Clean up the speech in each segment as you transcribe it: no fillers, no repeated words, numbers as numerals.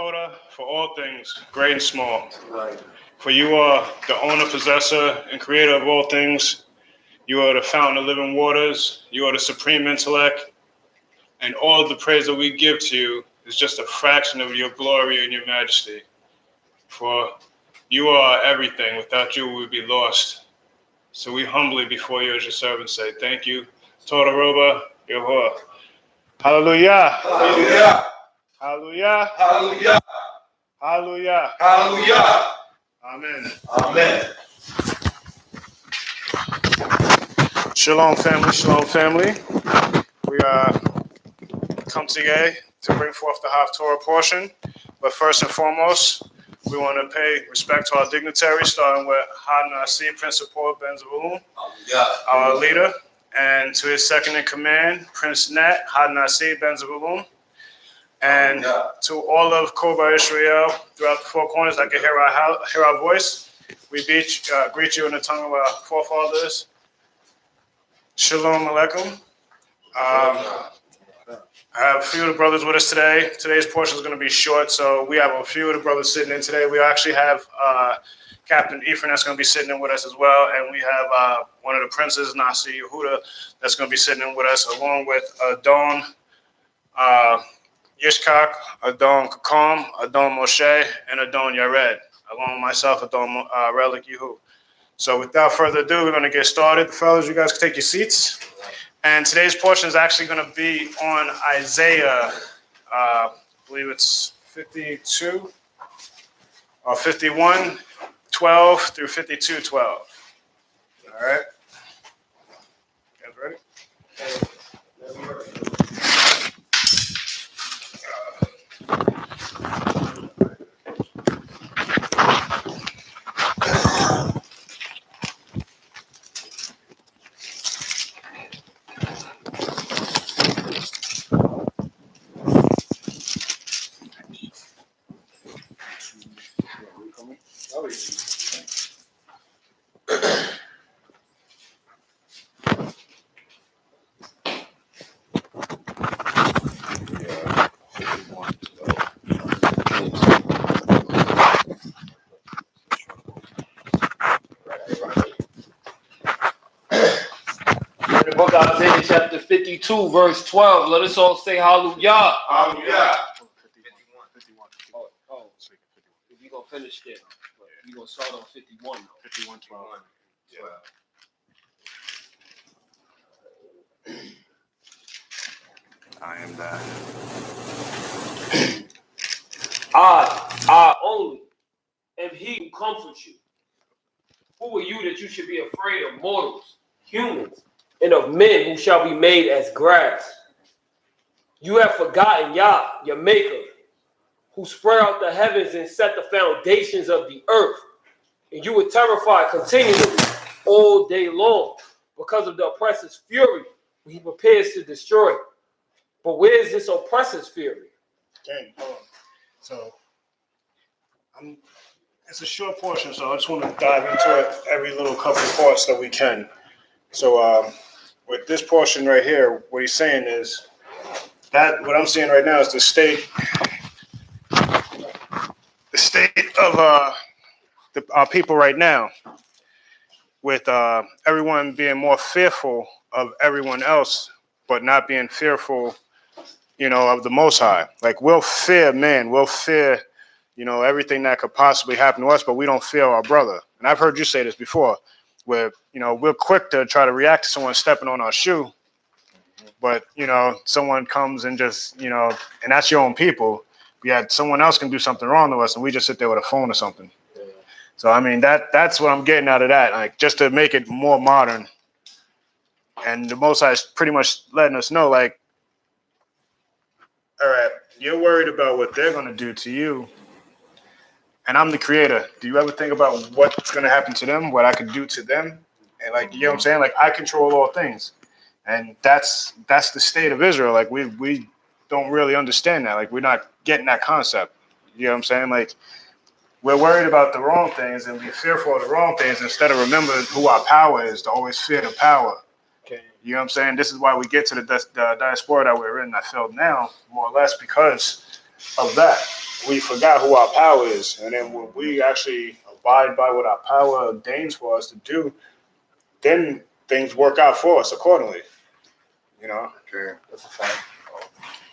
Haftorah for all things, great and small. Right. For you are the owner, possessor, and creator of all things. You are the fountain of living waters. You are the supreme intellect. And all of the praise that we give to you is just a fraction of your glory and your majesty. For you are everything. Without you, we would be lost. So we humbly before you as your servants say, thank you. Toda Roba, Yehovah. Hallelujah. Hallelujah. Hallelujah. Hallelujah. Hallelujah. Hallelujah. Amen. Amen. Shalom, family. Shalom, family. We come today to bring forth the Haftorah portion. But first and foremost, we want to pay respect to our dignitaries, starting with Had Nasi, Principal Ben Zavaloon, our leader, and to his second in command, Prince Nat, Had Nasi Ben Zavaloon, and to all of Koba Israel throughout the four corners that can hear our voice. We greet you in the tongue of our forefathers. Shalom Aleichem. I have a few of the brothers with us today. Today's portion is going to be short, so we have a few of the brothers sitting in today. We actually have Captain Ephraim that's going to be sitting in with us as well, and we have one of the princes, Nasi Yehuda, that's going to be sitting in with us, along with Adon Yishkak, Adon Kakam, Adon Moshe, and Adon Yared, along with myself, Adon Relic Yehu. So without further ado, we're going to get started. Fellas, you guys can take your seats. And today's portion is actually going to be on Isaiah, I believe it's 52 or 51, 12 through 52, 12. All right. You guys ready? In the book of Isaiah, chapter 52, verse 12. Let us all say hallelujah. Hallelujah. Oh, we're going to finish there. We're going to start on 51. 51, 12. I am that. I only am he who comforts you. Who are you that you should be afraid of mortals, humans, and of men who shall be made as grass? You have forgotten Yah, your maker, who spread out the heavens and set the foundations of the earth. And you were terrified continually all day long because of the oppressor's fury when he prepares to destroy. But where is this oppressor's fury? Okay, hold on. So, it's a short portion, so I just want to dive into it every little couple of parts that we can. So, with this portion right here, what he's saying is that what I'm seeing right now is the state of our people right now, with everyone being more fearful of everyone else, but not being fearful, of the Most High. Like, we'll fear men, we'll fear, everything that could possibly happen to us, but we don't fear our brother. And I've heard you say this before, where, we're quick to try to react to someone stepping on our shoe, but, someone comes and just, and that's your own people, yet someone else can do something wrong to us, and we just sit there with a phone or something. So, I mean, that's what I'm getting out of that, like, just to make it more modern. And the Most High is pretty much letting us know, like, all right, you're worried about what they're going to do to you, and I'm the creator. Do you ever think about what's going to happen to them, what I could do to them? And, like, you know what I'm saying? Like, I control all things. And that's the state of Israel. Like, we don't really understand that. Like, we're not getting that concept. You know what I'm saying? Like, we're worried about the wrong things and we're fearful of the wrong things instead of remembering who our power is, to always fear the power. Okay. You know what I'm saying? This is why we get to the diaspora that we're in, I feel now, more or less, because of that. We forgot who our power is. And then when we actually abide by what our power ordains for us to do, then things work out for us accordingly. You know? Sure. That's a fact.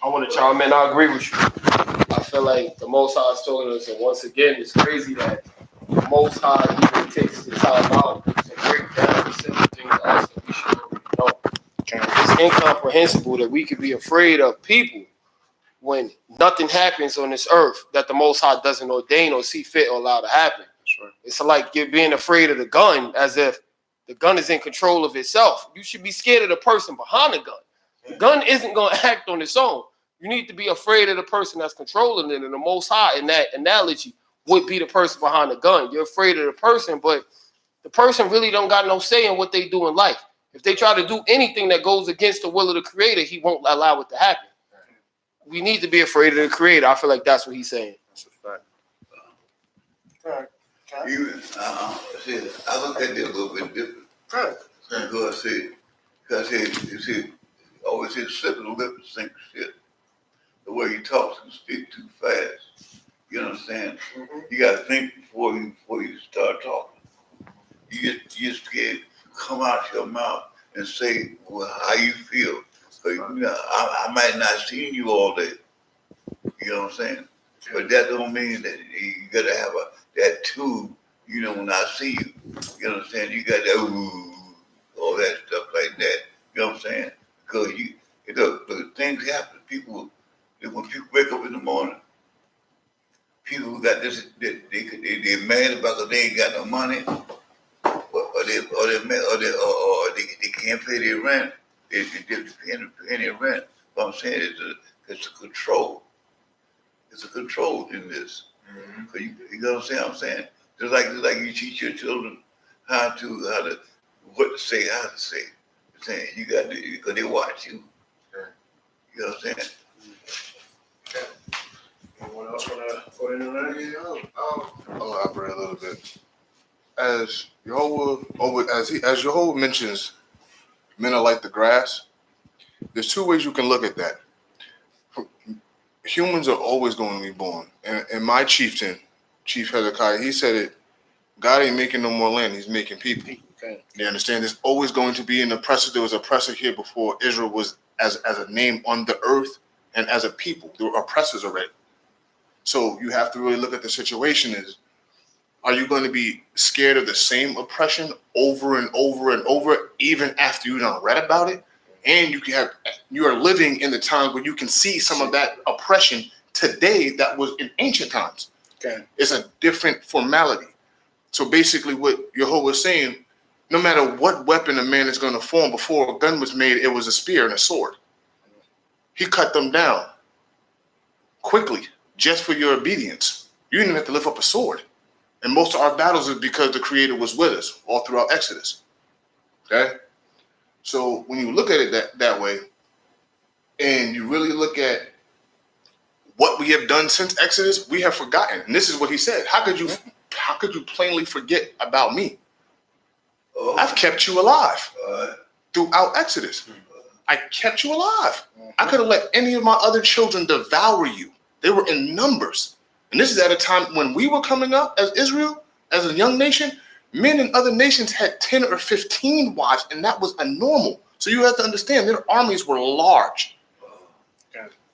I want to chime in. I agree with you. I feel like the Most High is telling us, and once again, it's crazy that the Most High even takes the time out to break down the simple things to us that we should already know. It's incomprehensible that we could be afraid of people when nothing happens on this earth that the Most High doesn't ordain or see fit or allow to happen. Right. It's like you're being afraid of the gun as if the gun is in control of itself. You should be scared of the person behind the gun. The gun isn't going to act on its own. You need to be afraid of the person that's controlling it. And the Most High, in that analogy, would be the person behind the gun. You're afraid of the person, but the person really don't got no say in what they do in life. If they try to do anything that goes against the will of the Creator, He won't allow it to happen. We need to be afraid of the Creator. I feel like that's what he's saying. That's a fact. Even, I look at it a little bit different. Right. Because you see, always his slip of the lip and sink shit. The way he talks and speak too fast. You understand? Mm-hmm. You got to think before you start talking. You just can't come out your mouth and say how you feel. So, I might not seen you all day. You know what I'm saying? But that don't mean that you gotta have that too. When I see you, you know what I'm saying? You got that all that stuff like that. You know what I'm saying? Because the things happen. When people wake up in the morning, people who got this, they're mad about because they ain't got no money, or they can't pay their rent. They're paying their rent. What I'm saying is it's a control. It's a control in this. Mm-hmm. You know what I'm saying? Just like you teach your children what to say, how to say. You're saying you got to, because they watch you. Sure. You know what I'm saying? Okay. Anyone else want to put in on that? I'll elaborate a little bit. As Yehovah mentions, men are like the grass. There's two ways you can look at that. Humans are always going to be born. And my chieftain, Chief Hezekiah, he said it, God ain't making no more land, he's making people. Okay. You understand? There's always going to be an oppressor. There was an oppressor here before Israel was as a name on the earth and as a people. There were oppressors already. So you have to really look at the situation is, are you going to be scared of the same oppression over and over and over, even after you done read about it? And you are living in the time where you can see some of that oppression today that was in ancient times. Okay. It's a different formality. So basically what Yehovah is saying, no matter what weapon a man is going to form, before a gun was made, it was a spear and a sword. He cut them down quickly just for your obedience. You didn't even have to lift up a sword. And most of our battles is because the Creator was with us all throughout Exodus. Okay? So when you look at it that way, and you really look at what we have done since Exodus, we have forgotten. And this is what he said. How could you plainly forget about me? Oh. I've kept you alive throughout Exodus. I kept you alive. I could have let any of my other children devour you. They were in numbers. And this is at a time when we were coming up as Israel, as a young nation. Men in other nations had 10 or 15 wives, and that was a normal. So you have to understand, their armies were large.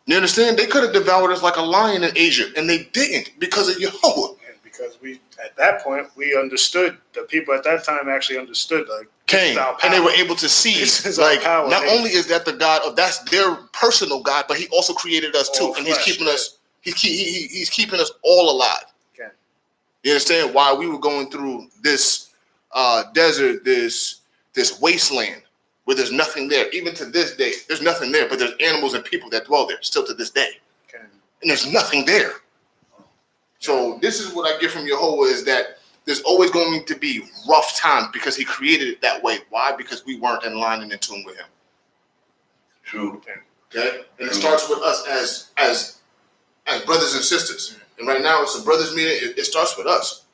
You understand? They could have devoured us like a lion in Asia, and they didn't because of Yehovah. And because at that point, we understood, the people at that time actually understood, like, Came, and they were able to see, like, not power. only is that the God of, that's their personal God, but he also created us too, and he's keeping us, he's keeping us all alive. Okay. You understand? While we were going through this desert, this wasteland, where there's nothing there. Even to this day, there's nothing there, but there's animals and people that dwell there still to this day. Okay. And there's nothing there. So this is what I get from Yehovah, is that there's always going to be rough times because he created it that way. Why? Because we weren't in line and in tune with him. True. Okay? And it starts with us as brothers and sisters. And right now it's a brothers meeting. It starts with us.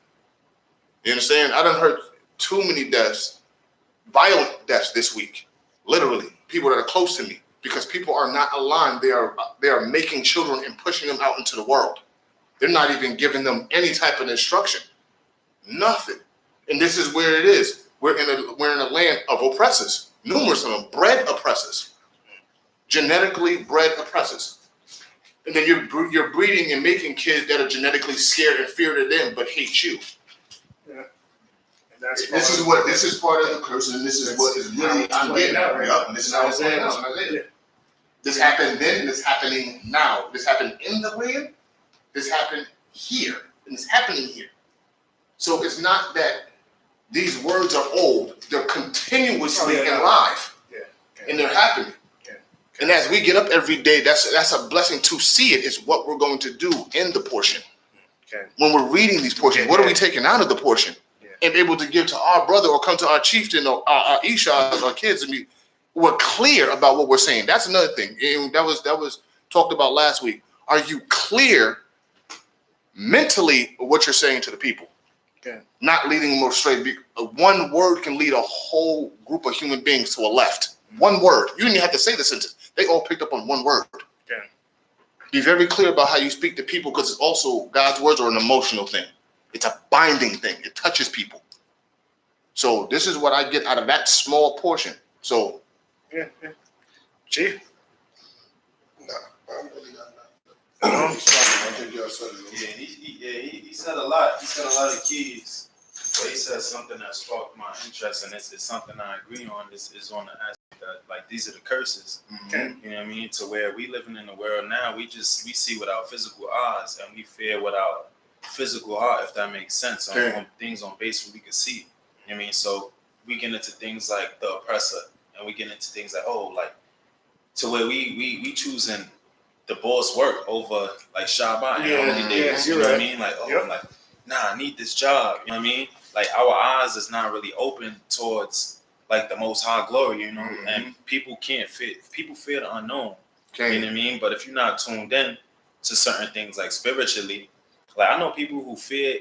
You understand? I done heard too many deaths, violent deaths this week. Literally. People that are close to me because people are not aligned. They are making children and pushing them out into the world. They're not even giving them any type of instruction. Nothing. And this is where it is. We're in a land of oppressors. Numerous of them, bred oppressors. Genetically bred oppressors. And then you're breeding and making kids that are genetically scared and feared of them but hate you. Yeah. And that's this is part of the curse, and this is what is really I'm getting at right now. And this is how it's playing out. This happened then, and it's happening now. This happened in the land, this happened here, and it's happening here. So it's not that these words are old, they're continuously alive. And they're happening. And as we get up every day, that's a blessing to see it. Is what we're going to do in the portion. When we're reading these portions, what are we taking out of the portion and able to give to our brother or come to our chieftain or our Ishas, our kids, and we're clear about what we're saying. That's another thing. And that was talked about last week. Are you clear mentally what you're saying to the people? Not leading them astray. One word can lead a whole group of human beings to a left. One word. You didn't even have to say the sentence. They all picked up on one word. Be very clear about how you speak to people, because it's also God's words are an emotional thing. It's a binding thing. It touches people. So this is what I get out of that small portion. So Chief? No, I'm really not. I think y'all said it. He said a lot. He said a lot of keys. But he said something that sparked my interest, and it's something I agree on. This is on the aspect that, like, these are the curses. You know what I mean? To where we living in the world now, we see with our physical eyes, and we fear with our physical heart, if that makes sense, on things on base where we can see. You know what I mean? So we get into things like the oppressor, and we get into things like, to where we choosing the boss work over like Shabbat and holiday days. You know what I mean? Like, I'm like, nah, I need this job. You know what I mean? Like, our eyes is not really open towards like the Most High glory, you know. And people fear the unknown. You know what I mean? But if you're not tuned in to certain things like spiritually, like I know people who fear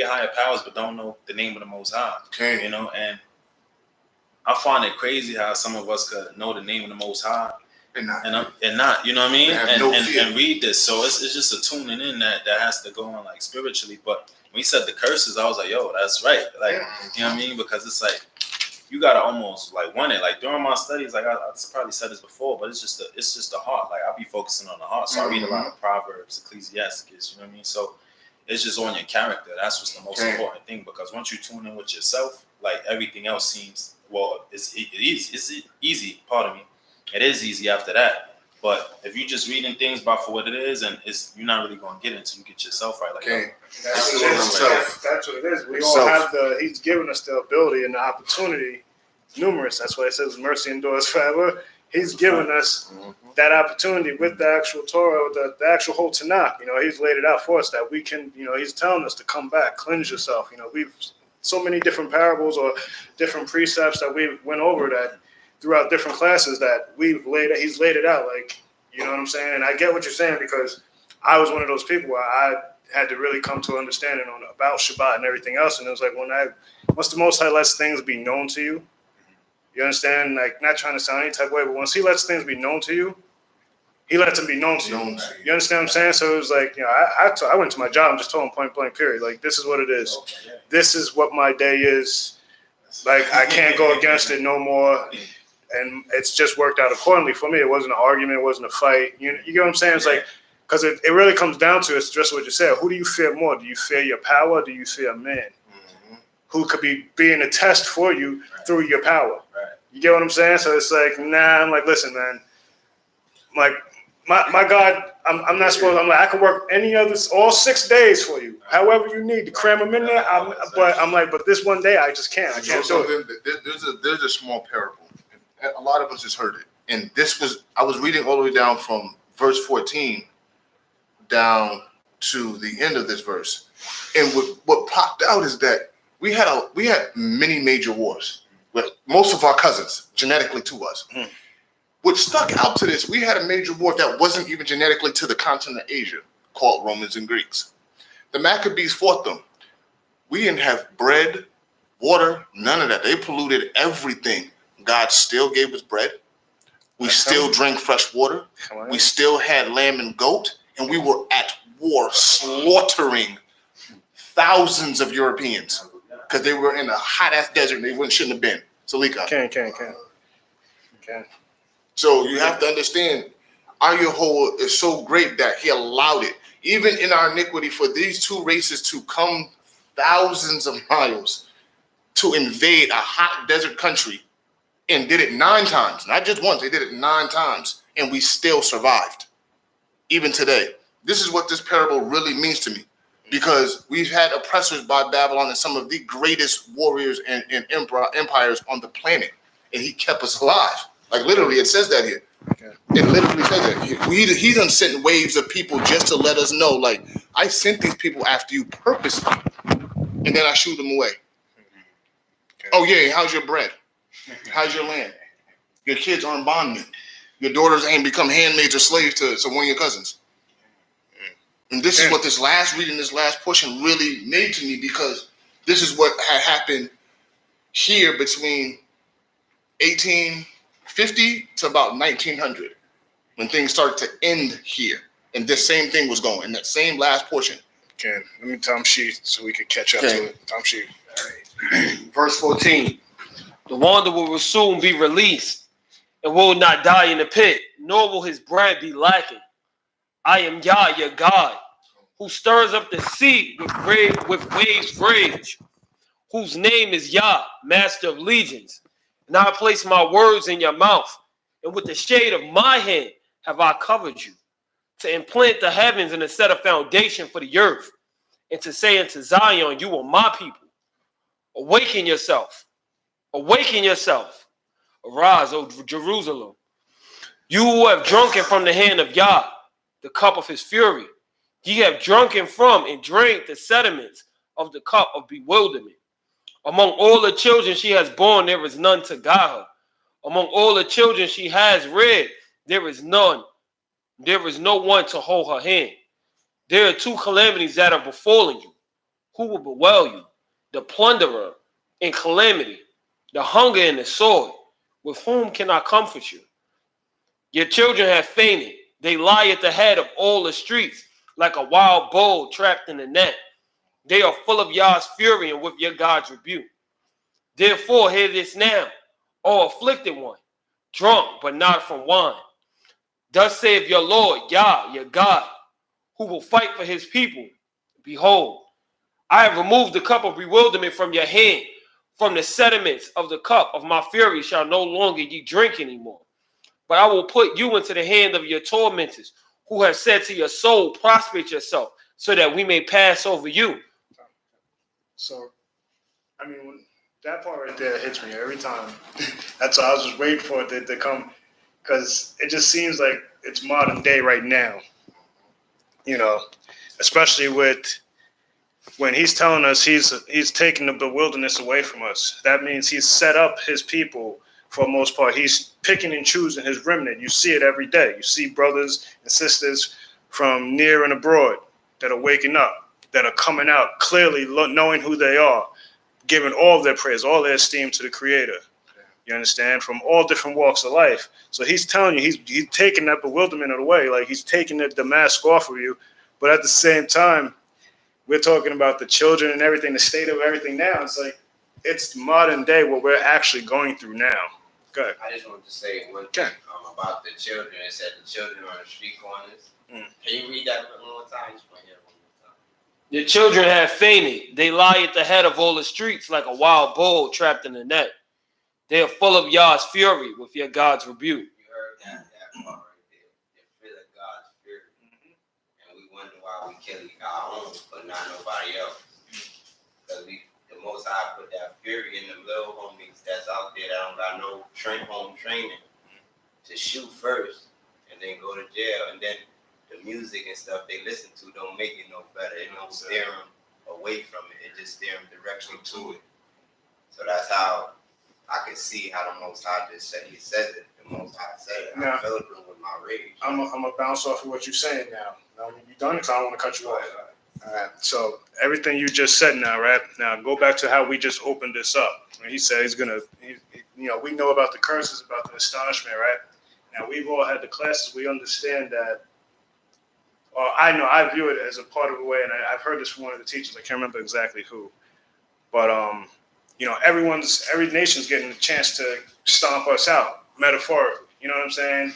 higher powers but don't know the name of the Most High. You know, and I find it crazy how some of us could know the name of the Most High and not, you know what I mean? And read this. So it's just a tuning in that has to go on like spiritually. But when he said the curses, I was like, yo, that's right. Like, you know what I mean? Because it's like you gotta almost like want it. Like during my studies, like I probably said this before, but it's just the heart. Like I'll be focusing on the heart. So I read a lot of Proverbs, Ecclesiastes, you know what I mean? So it's just on your character. That's what's the most important thing, because once you tune in with yourself, like everything else seems, well, it's easy, pardon me. It is easy after that. But if you're just reading things about for what it is, and you're not really going to get it until you get yourself right. Like, that's what it is. We all have he's given us the ability and the opportunity, numerous. That's why it says mercy endures forever. He's given us that opportunity with the actual Torah, the actual whole Tanakh. You know, he's laid it out for us that we can, you know, he's telling us to come back, cleanse yourself. You know, we've so many different parables or different precepts that we went over that throughout different classes that he's laid it out. Like, you know what I'm saying? And I get what you're saying, because I was one of those people where I had to really come to understanding about Shabbat and everything else. And it was like, once the Most High lets things be known to you, you understand? Like, not trying to sound any type of way, but once he lets things be known to you, he lets them be known to you. You understand what I'm saying? So it was like, you know, I went to my job and just told him point blank, period. Like, this is what it is. This is what my day is. Like, I can't go against it no more. And it's just worked out accordingly for me. It wasn't an argument. It wasn't a fight. You get what I'm saying? It's like, because it really comes down to, it's just what you said. Who do you fear more? Do you fear your power? Or do you fear man? Who could be being a test for you through your power? You get what I'm saying? So it's like, I'm like, listen, man. I'm like, my God, I'm not supposed. I'm like, I can work all 6 days for you, however you need to cram them in there. But this one day I just can't. I can't do it. There's a small parable. A lot of us just heard it, and I was reading all the way down from verse 14 down to the end of this verse, and what popped out is that we had many major wars with most of our cousins genetically to us. What stuck out to this, we had a major war that wasn't even genetically to the continent of Asia, called Romans and Greeks. The Maccabees fought them. We didn't have bread, water, none of that. They polluted everything. God still gave us bread. We still drank fresh water. We still had lamb and goat, and we were at war, slaughtering thousands of Europeans because they were in a hot-ass desert and they shouldn't have been. Salika. Can. So you have to understand, our Yehovah is so great that he allowed it, even in our iniquity, for these two races to come thousands of miles to invade a hot desert country, and did it 9 times, not just once, they did it 9 times, and we still survived, even today. This is what this parable really means to me, because we've had oppressors by Babylon and some of the greatest warriors and empires on the planet, and he kept us alive. Like literally, it says that here. It literally says that. He done sent waves of people just to let us know, like, I sent these people after you purposely, and then I shoot them away. Oh yeah, how's your bread? How's your land? Your kids aren't bondmen. Your daughters ain't become handmaids or slaves to one of your cousins. And this is what this last reading, this last portion really made to me, because this is what had happened here between 1850 to about 1900, when things started to end here. And this same thing was going in that same last portion. Okay, let me time sheet so we can catch up to it. Time sheet. Verse 14. The wanderer will soon be released and will not die in the pit, nor will his bread be lacking. I am Yah, your God, who stirs up the sea with waves rage, whose name is Yah, master of legions. And I place my words in your mouth, and with the shade of my hand have I covered you, to implant the heavens and to set a foundation for the earth, and to say unto Zion, you are my people. Awaken yourself. Awaken yourself. Arise, O Jerusalem. You who have drunken from the hand of Yah, the cup of his fury. Ye have drunken from and drank the sediments of the cup of bewilderment. Among all the children she has borne, there is none to guide her. Among all the children she has reared, there is none. There is no one to hold her hand. There are 2 calamities that are befalling you. Who will bewail you? The plunderer in calamity, the hunger and the sword. With whom can I comfort you? Your children have fainted. They lie at the head of all the streets, like a wild bull trapped in a net. They are full of Yah's fury and with your God's rebuke. Therefore, hear this now, O afflicted one, drunk but not from wine. Thus saith your Lord, Yah, your God, who will fight for his people. Behold, I have removed the cup of bewilderment from your hand. From the sediments of the cup of my fury shall no longer ye drink anymore. But I will put you into the hand of your tormentors, who have said to your soul, prostrate yourself, so that we may pass over you. So, I mean, when that part right there hits me every time. That's why I was just waiting for it to come, because it just seems like it's modern day right now. You know, especially with when he's telling us he's taking the wilderness away from us. That means he's set up his people for the most part. He's picking and choosing his remnant. You see it every day. You see brothers and sisters from near and abroad that are waking up, that are coming out clearly knowing who they are, giving all their praise, all their esteem to the Creator. You understand? From all different walks of life. So he's telling you, he's taking that bewilderment away. Like he's taking the mask off of you. But at the same time, we're talking about the children and everything, the state of everything now. It's like, it's modern day what we're actually going through now. Go ahead. I just wanted to say one thing about the children. It said the children on the street corners. Can you read that one more time? Explain that one more time. Your children have fainted. They lie at the head of all the streets like a wild bull trapped in a net. They are full of Yah's fury with your God's rebuke. You heard that part right there. They're full of God's fury. And we wonder why we kill our own, but not nobody else. Because the Most High put that fury in the little homies that's out there that don't got no home training to shoot first and then go to jail. And then the music and stuff they listen to don't make it no better. It don't steer them away from it. It just steer them directly to it. So that's how I can see how the Most High just said, he says it. The Most High said it. Now, I filled them with my rage. I'm gonna bounce off of what you're saying now. Now, you done? Because I don't want to cut you off. All right. So everything you just said now, right? Now go back to how we just opened this up. When he said he's gonna, we know about the curses, about the astonishment, right? Now, we've all had the classes. We understand that. I view it as a part of a way, and I've heard this from one of the teachers. I can't remember exactly who, but every nation's getting a chance to stomp us out, metaphorically. You know what I'm saying?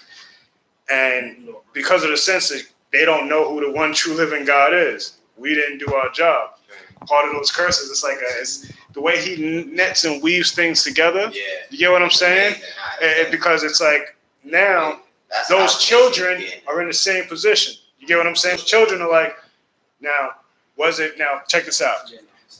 And because of the census, they don't know who the one true living God is. We didn't do our job. Part of those curses, it's the way he nets and weaves things together. Yeah. You get what I'm saying? Because it's like now those children are in the same position. You get what I'm saying? Children are like, now check this out.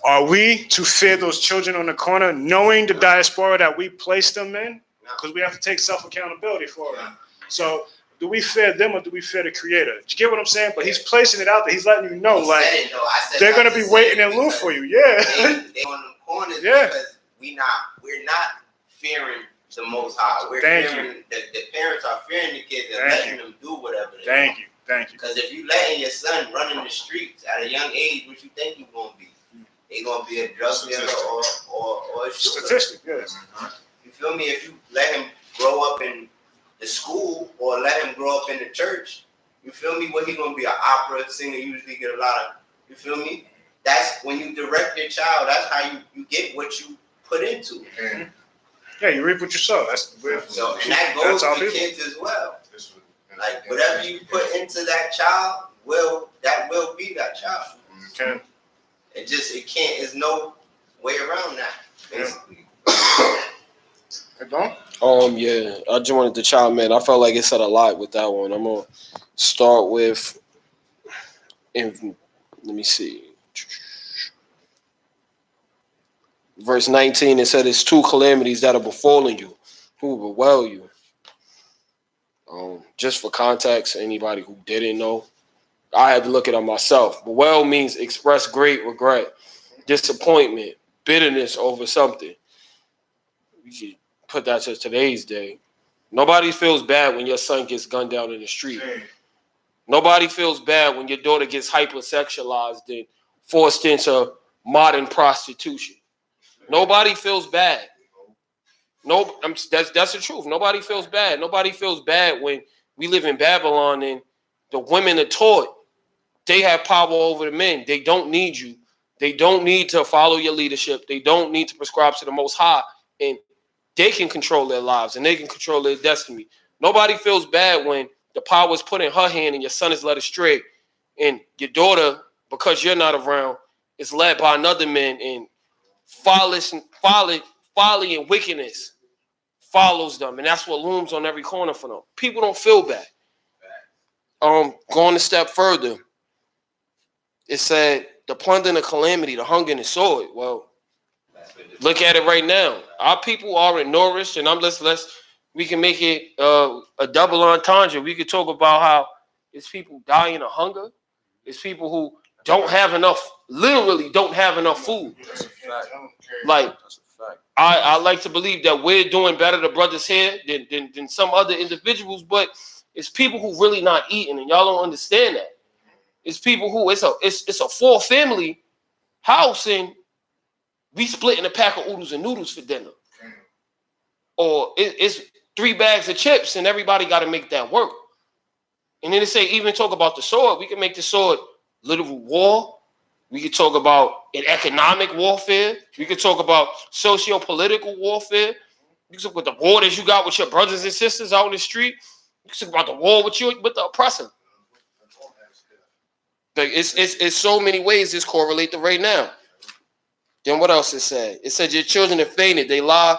Are we to fear those children on the corner, knowing the diaspora that we placed them in? Because we have to take self-accountability for it. So do we fear them or do we fear the Creator? Do you get what I'm saying? But he's placing it out there. He's letting you know, they're going to be waiting and aloof for you. Yeah. They on the corners because we're not fearing the Most High. We're fearing the parents are fearing the kids and letting them do whatever they want. Thank you. Because if you letting your son run in the streets at a young age, what you think he's going to be? He's going to be a drug dealer or a shooter. Statistic, yes. You feel me? If you let him grow up in the school or let him grow up in the church, you feel me? What he going to be, an opera singer, usually get a lot of, you feel me? That's when you direct your child, that's how you get what you put into it. Mm-hmm. Yeah, you reap what you sow. And that goes for kids as well. Like whatever you put into that child will be that child. Okay. There's no way around that, basically. Yeah, I just wanted to chime in. I felt like it said a lot with that one. I'm gonna start with, let me see, verse 19. It said, "It's two calamities that are befalling you, who will bewail you." Just for context, anybody who didn't know, I had to look it up myself. Bewail means express great regret, disappointment, bitterness over something. We should put that to today's day. Nobody feels bad when your son gets gunned down in the street. Nobody feels bad when your daughter gets hypersexualized and forced into modern prostitution. Nobody feels bad. That's the truth. Nobody feels bad. Nobody feels bad when we live in Babylon and the women are taught they have power over the men. They don't need you. They don't need to follow your leadership. They don't need to prescribe to the Most High, and they can control their lives and they can control their destiny. Nobody feels bad when the power is put in her hand and your son is led astray, and your daughter, because you're not around, is led by another man, and folly and wickedness follows them, and that's what looms on every corner for them. People don't feel bad. Going a step further, it said the plunder and the calamity, the hunger and the sword. Well, look at it right now. Our people are nourished, and we can make it a double entendre. We could talk about how it's people dying of hunger. It's people who literally don't have enough food. Like, I like to believe that we're doing better, the brothers here, than some other individuals, but it's people who really not eating, and y'all don't understand that. It's people who it's a 4-family house, and we splitting a pack of oodles and noodles for dinner, or it's 3 bags of chips, and everybody got to make that work. And then they say, even talk about the sword. We can make the sword literal war. We could talk about an economic warfare. We could talk about socio-political warfare. You can talk about the war that you got with your brothers and sisters out in the street. You can talk about the war with the oppressor. Like it's so many ways this correlated right now. Then what else it said? It said your children have fainted. They lie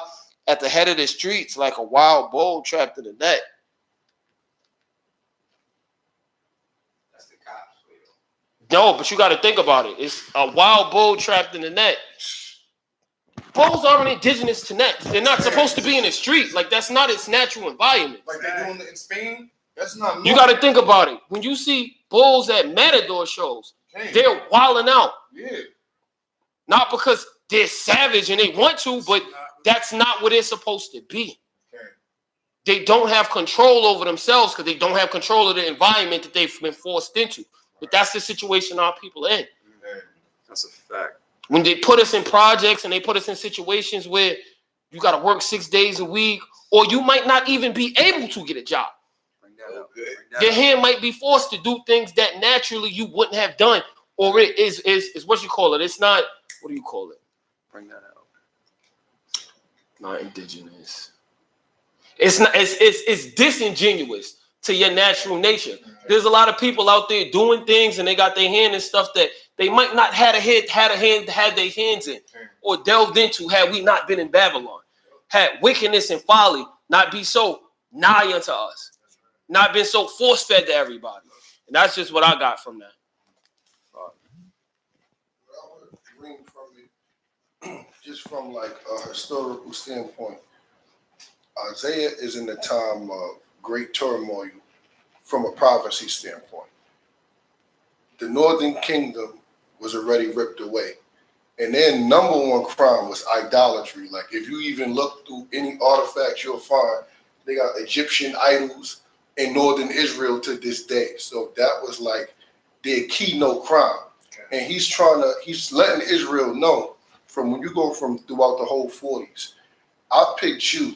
at the head of the streets like a wild bull trapped in the net. No, but you got to think about it. It's a wild bull trapped in the net. Bulls aren't indigenous to nets. They're not supposed to be in the street. Like, that's not its natural environment. Like they're doing it in Spain? That's not normal. You got to think about it. When you see bulls at matador shows, they're wilding out. Yeah. Not because they're savage and they want to, but that's not what they're supposed to be. They don't have control over themselves because they don't have control of the environment that they've been forced into. But that's the situation our people are in. That's a fact. When they put us in projects and they put us in situations where you got to work 6 days a week, or you might not even be able to get a job. Okay. Your hand might be forced to do things that naturally you wouldn't have done, or it is what you call it. It's not, what do you call it? Bring that out. Not indigenous. It's not. It's disingenuous to your natural nature. There's a lot of people out there doing things, and they got their hand in stuff that they might not had their hands in, or delved into had we not been in Babylon. Had wickedness and folly not be so nigh unto us, not been so force fed to everybody. And that's just what I got from that. What I would bring from it, just from like a historical standpoint, Isaiah is in the time of great turmoil from a prophecy standpoint. The northern kingdom was already ripped away. And their number one crime was idolatry. Like if you even look through any artifacts, you'll find they got Egyptian idols in northern Israel to this day. So that was like their keynote crime. And he's letting Israel know from when you go from throughout the whole 40s, I picked you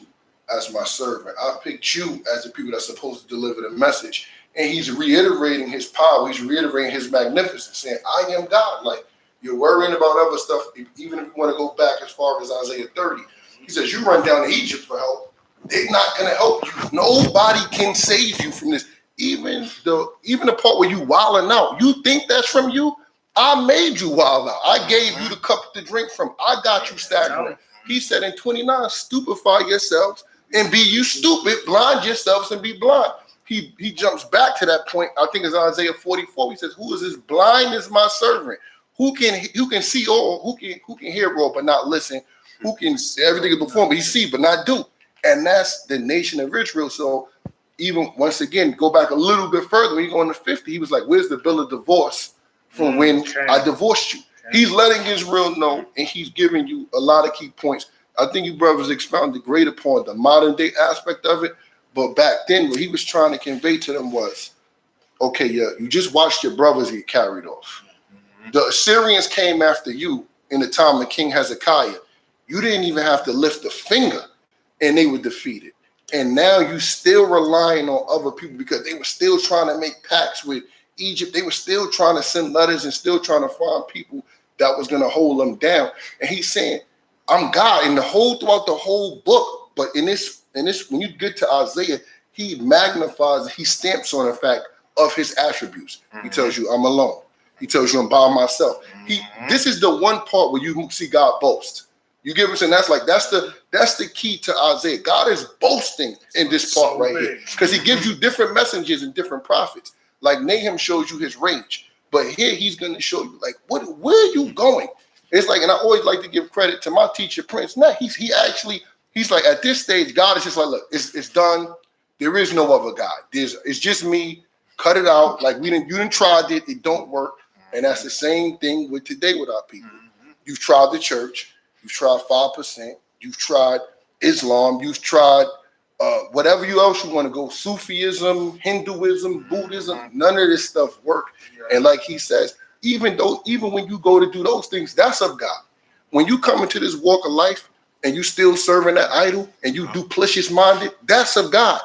as my servant. I picked you as the people that's supposed to deliver the message. And he's reiterating his power. He's reiterating his magnificence, saying, I am God. Like, you're worrying about other stuff, even if you want to go back as far as Isaiah 30. He says, you run down to Egypt for help. They're not going to help you. Nobody can save you from this. Even the part where you wilding out, you think that's from you? I made you wild out. I gave you the cup to drink from. I got you staggering. He said in 29, stupefy yourselves and be you stupid, blind yourselves and be blind. He jumps back to that point. I think it's Isaiah 44. He says, who is as blind as my servant? Who can see all, who can hear all but not listen? Who can see everything before him, but he see but not do? And that's the nation of Israel. So even once again, go back a little bit further, when you go into 50, he was like, where's the bill of divorce from when I divorced you? He's letting Israel know, and he's giving you a lot of key points. I think you brothers expounded great upon the modern day aspect of it. But back then, what he was trying to convey to them was, okay, yeah, you just watched your brothers get carried off. The Assyrians came after you in the time of King Hezekiah. You didn't even have to lift a finger, and they were defeated. And now you still relying on other people because they were still trying to make pacts with Egypt. They were still trying to send letters and still trying to find people that was going to hold them down. And he's saying, I'm God throughout the whole book. But in this, when you get to Isaiah, he magnifies, he stamps on the fact of his attributes. He tells you, I'm alone. He tells you, I'm by myself. This is the one part where you see God boast. You get what I'm saying? That's the key to Isaiah. God is boasting in this part right here because he gives you different messengers and different prophets. Like Nahum shows you his range, but here he's going to show you like where are you going? It's like, and I always like to give credit to my teacher Prince. Now he's like at this stage, God is just like, look, it's done. There is no other God. It's just me. Cut it out. Like you didn't tried it. It don't work. And that's the same thing with today with our people. You've tried the church. You've tried 5%. You've tried Islam. You've tried whatever else you want to go. Sufism, Hinduism, Buddhism. None of this stuff work. And like he says, even when you go to do those things, that's of God. When you come into this walk of life and you still serving that idol and you duplicitous minded, that's of God.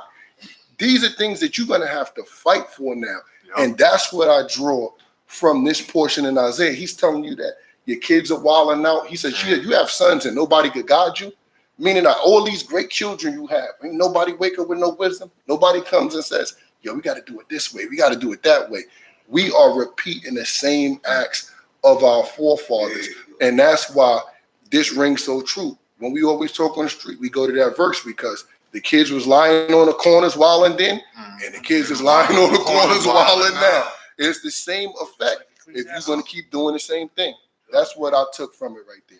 These are things that you're going to have to fight for now. And that's what I draw from this portion in Isaiah. He's telling you that your kids are wilding out. He says, you have sons and nobody could guide you. Meaning that all these great children you have, ain't nobody wake up with no wisdom. Nobody comes and says, yo, we got to do it this way. We got to do it that way. We are repeating the same acts of our forefathers. And that's why this rings so true. When we always talk on the street, we go to that verse because the kids was lying on the corners wilding then, and the kids is lying on the corners wilding now. It's the same effect if you're going to keep doing the same thing. That's what I took from it right there.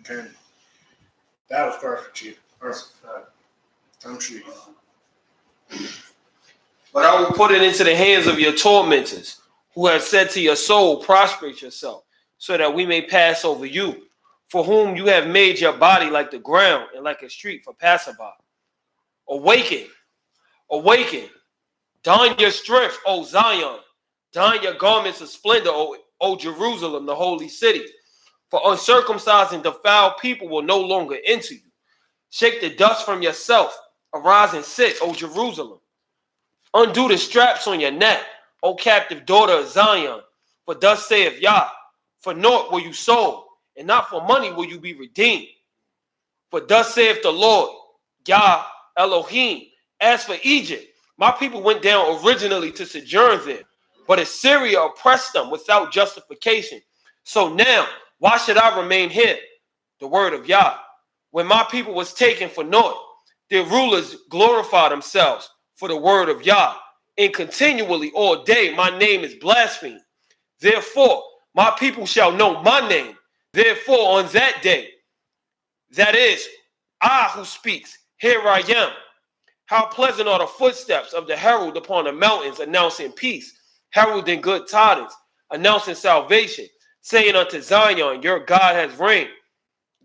Can. That was perfect, Chief. Perfect. I'm sure. But I will put it into the hands of your tormentors, who have said to your soul, prostrate yourself, so that we may pass over you, for whom you have made your body like the ground and like a street for passerby. Awaken, awaken, don your strength, O Zion, don your garments of splendor, O Jerusalem, the holy city. For uncircumcised and defiled people will no longer enter you, Shake the dust from yourself. Arise and sit, O Jerusalem. Undo the straps on your neck, O captive daughter of Zion. For thus saith Yah, for naught will you sold, and not for money will you be redeemed. For thus saith the Lord, Yah Elohim, as for Egypt, my people went down originally to sojourn there, but Assyria oppressed them without justification. So now, why should I remain here? The word of Yah. When my people was taken for naught, their rulers glorify themselves for the word of Yah, and continually all day my name is blasphemed. Therefore, my people shall know my name. Therefore, on that day, that is, I who speaks, here I am. How pleasant are the footsteps of the herald upon the mountains, announcing peace, heralding good tidings, announcing salvation, saying unto Zion, your God has reigned.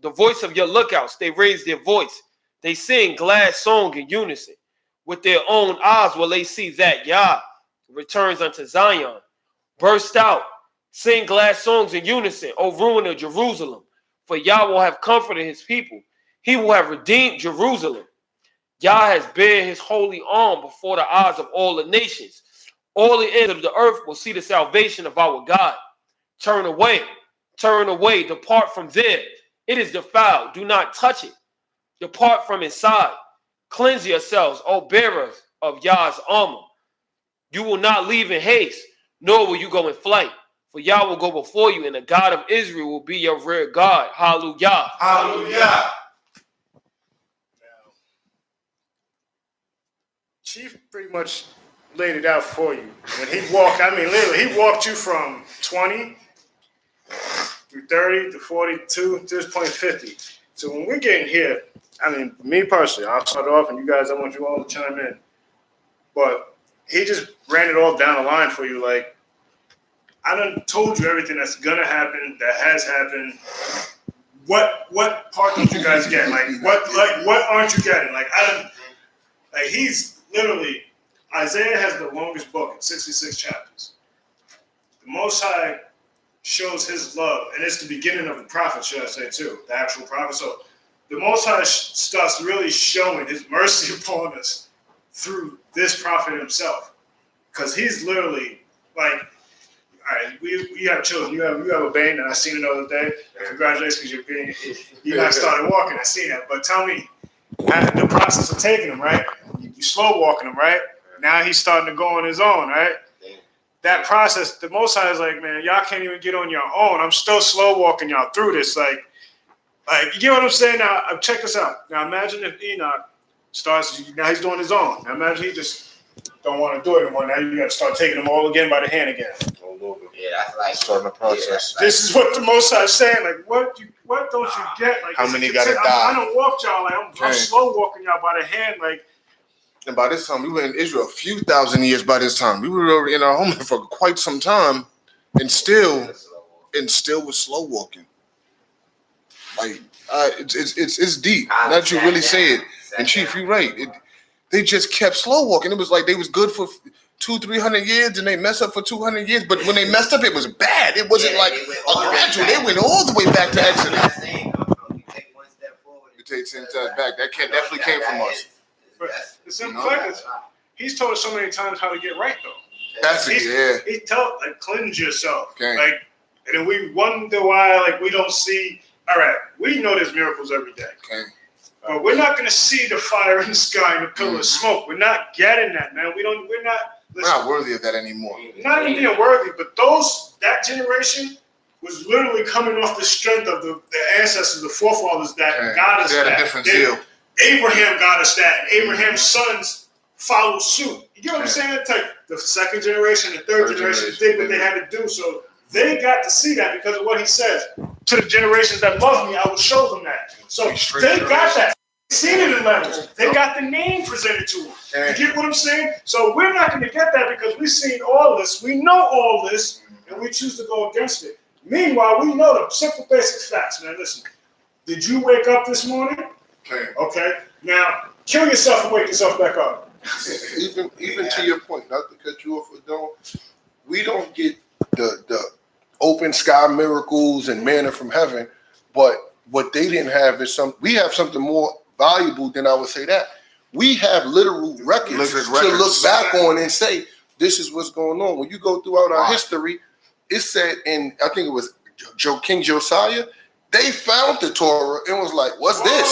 The voice of your lookouts, they raise their voice. They sing glad song in unison. With their own eyes will they see that Yah returns unto Zion. Burst out, sing glad songs in unison, O ruin of Jerusalem. For Yah will have comforted his people. He will have redeemed Jerusalem. Yah has bared his holy arm before the eyes of all the nations. All the ends of the earth will see the salvation of our God. Turn away, depart from there. It is defiled, do not touch it. Depart from inside. Cleanse yourselves, O bearers of Yah's armor. You will not leave in haste, nor will you go in flight. For Yah will go before you, and the God of Israel will be your rear guard. Hallelujah. Hallelujah. Chief pretty much laid it out for you. When he walked, I mean, literally, he walked you from 20 through 30 to 42 to this point 50. So when we're getting here, I mean, me personally, I'll start off, and you guys, I want you all to chime in. But he just ran it all down the line for you. Like, I done told you everything that's gonna happen, that has happened. What part don't you guys get? What aren't you getting? He's literally, Isaiah has the longest book, 66 chapters. The Most High shows his love, and it's the beginning of the prophet, should I say, too, the actual prophet. So the Most High starts really showing his mercy upon us through this prophet himself, because he's literally like, all right, we have children. You have a bane, and I seen it the other day. Congratulations, you guys started walking. I seen that. But tell me, after the process of taking him, right? You slow walking him, right? Now he's starting to go on his own, right? That process, the Most High is like, man, y'all can't even get on your own. I'm still slow walking y'all through this. Like you get what I'm saying? Now, check this out. Now, imagine if Enoch starts, now he's doing his own. Now, imagine he just don't want to do it anymore. Now you got to start taking them all again by the hand again. Yeah, that's like Starting the process. This is what the Most High is saying. Like, what don't you get? Like, How many gotta die? I don't walk y'all. Like, I'm slow walking y'all by the hand. Like, And by this time, we were in Israel a few thousand years. By this time, we were already in our homeland for quite some time, and still was slow walking. Like, it's deep. Now that you really say it, and Chief, you're right. They just kept slow walking. It was like they was good for 200-300 years, and they messed up for 200 years. But when they messed up, it was bad. It wasn't like a gradual. They went all the way back to Exodus. You take 10 steps back. That definitely came from us. but the simple fact is, he's told us so many times how to get right, though. That's it. Yeah. He told, like, cleanse yourself. Okay. Like, and then we wonder why, like, we don't see. All right, we know there's miracles every day. Okay. But we're not going to see the fire in the sky and the pillar of smoke. We're not getting that, man. We're not worthy of that anymore. Not even being worthy, but that generation was literally coming off the strength of the ancestors, the forefathers that got us that. They had that. a different zeal. Abraham got us that. And Abraham's sons followed suit. You get what I'm saying? It's like the second generation, the third generation did what they had to do. So they got to see that because of what he says. To the generations that love me, I will show them that. So they got that. They seen it in letters. They got the name presented to them. You get what I'm saying? So we're not going to get that because we've seen all this. We know all this, and we choose to go against it. Meanwhile, we know the simple basic facts, man. Listen, did you wake up this morning? Okay. Now, kill yourself and wake yourself back up. Even to your point, not to cut you off, we don't get the open sky miracles and manna from heaven, but what they didn't have is we have something more valuable, then I would say that. We have literal records to look back on and say, this is what's going on. When you go throughout our history, it said I think it was King Josiah, they found the Torah and was like, what's this?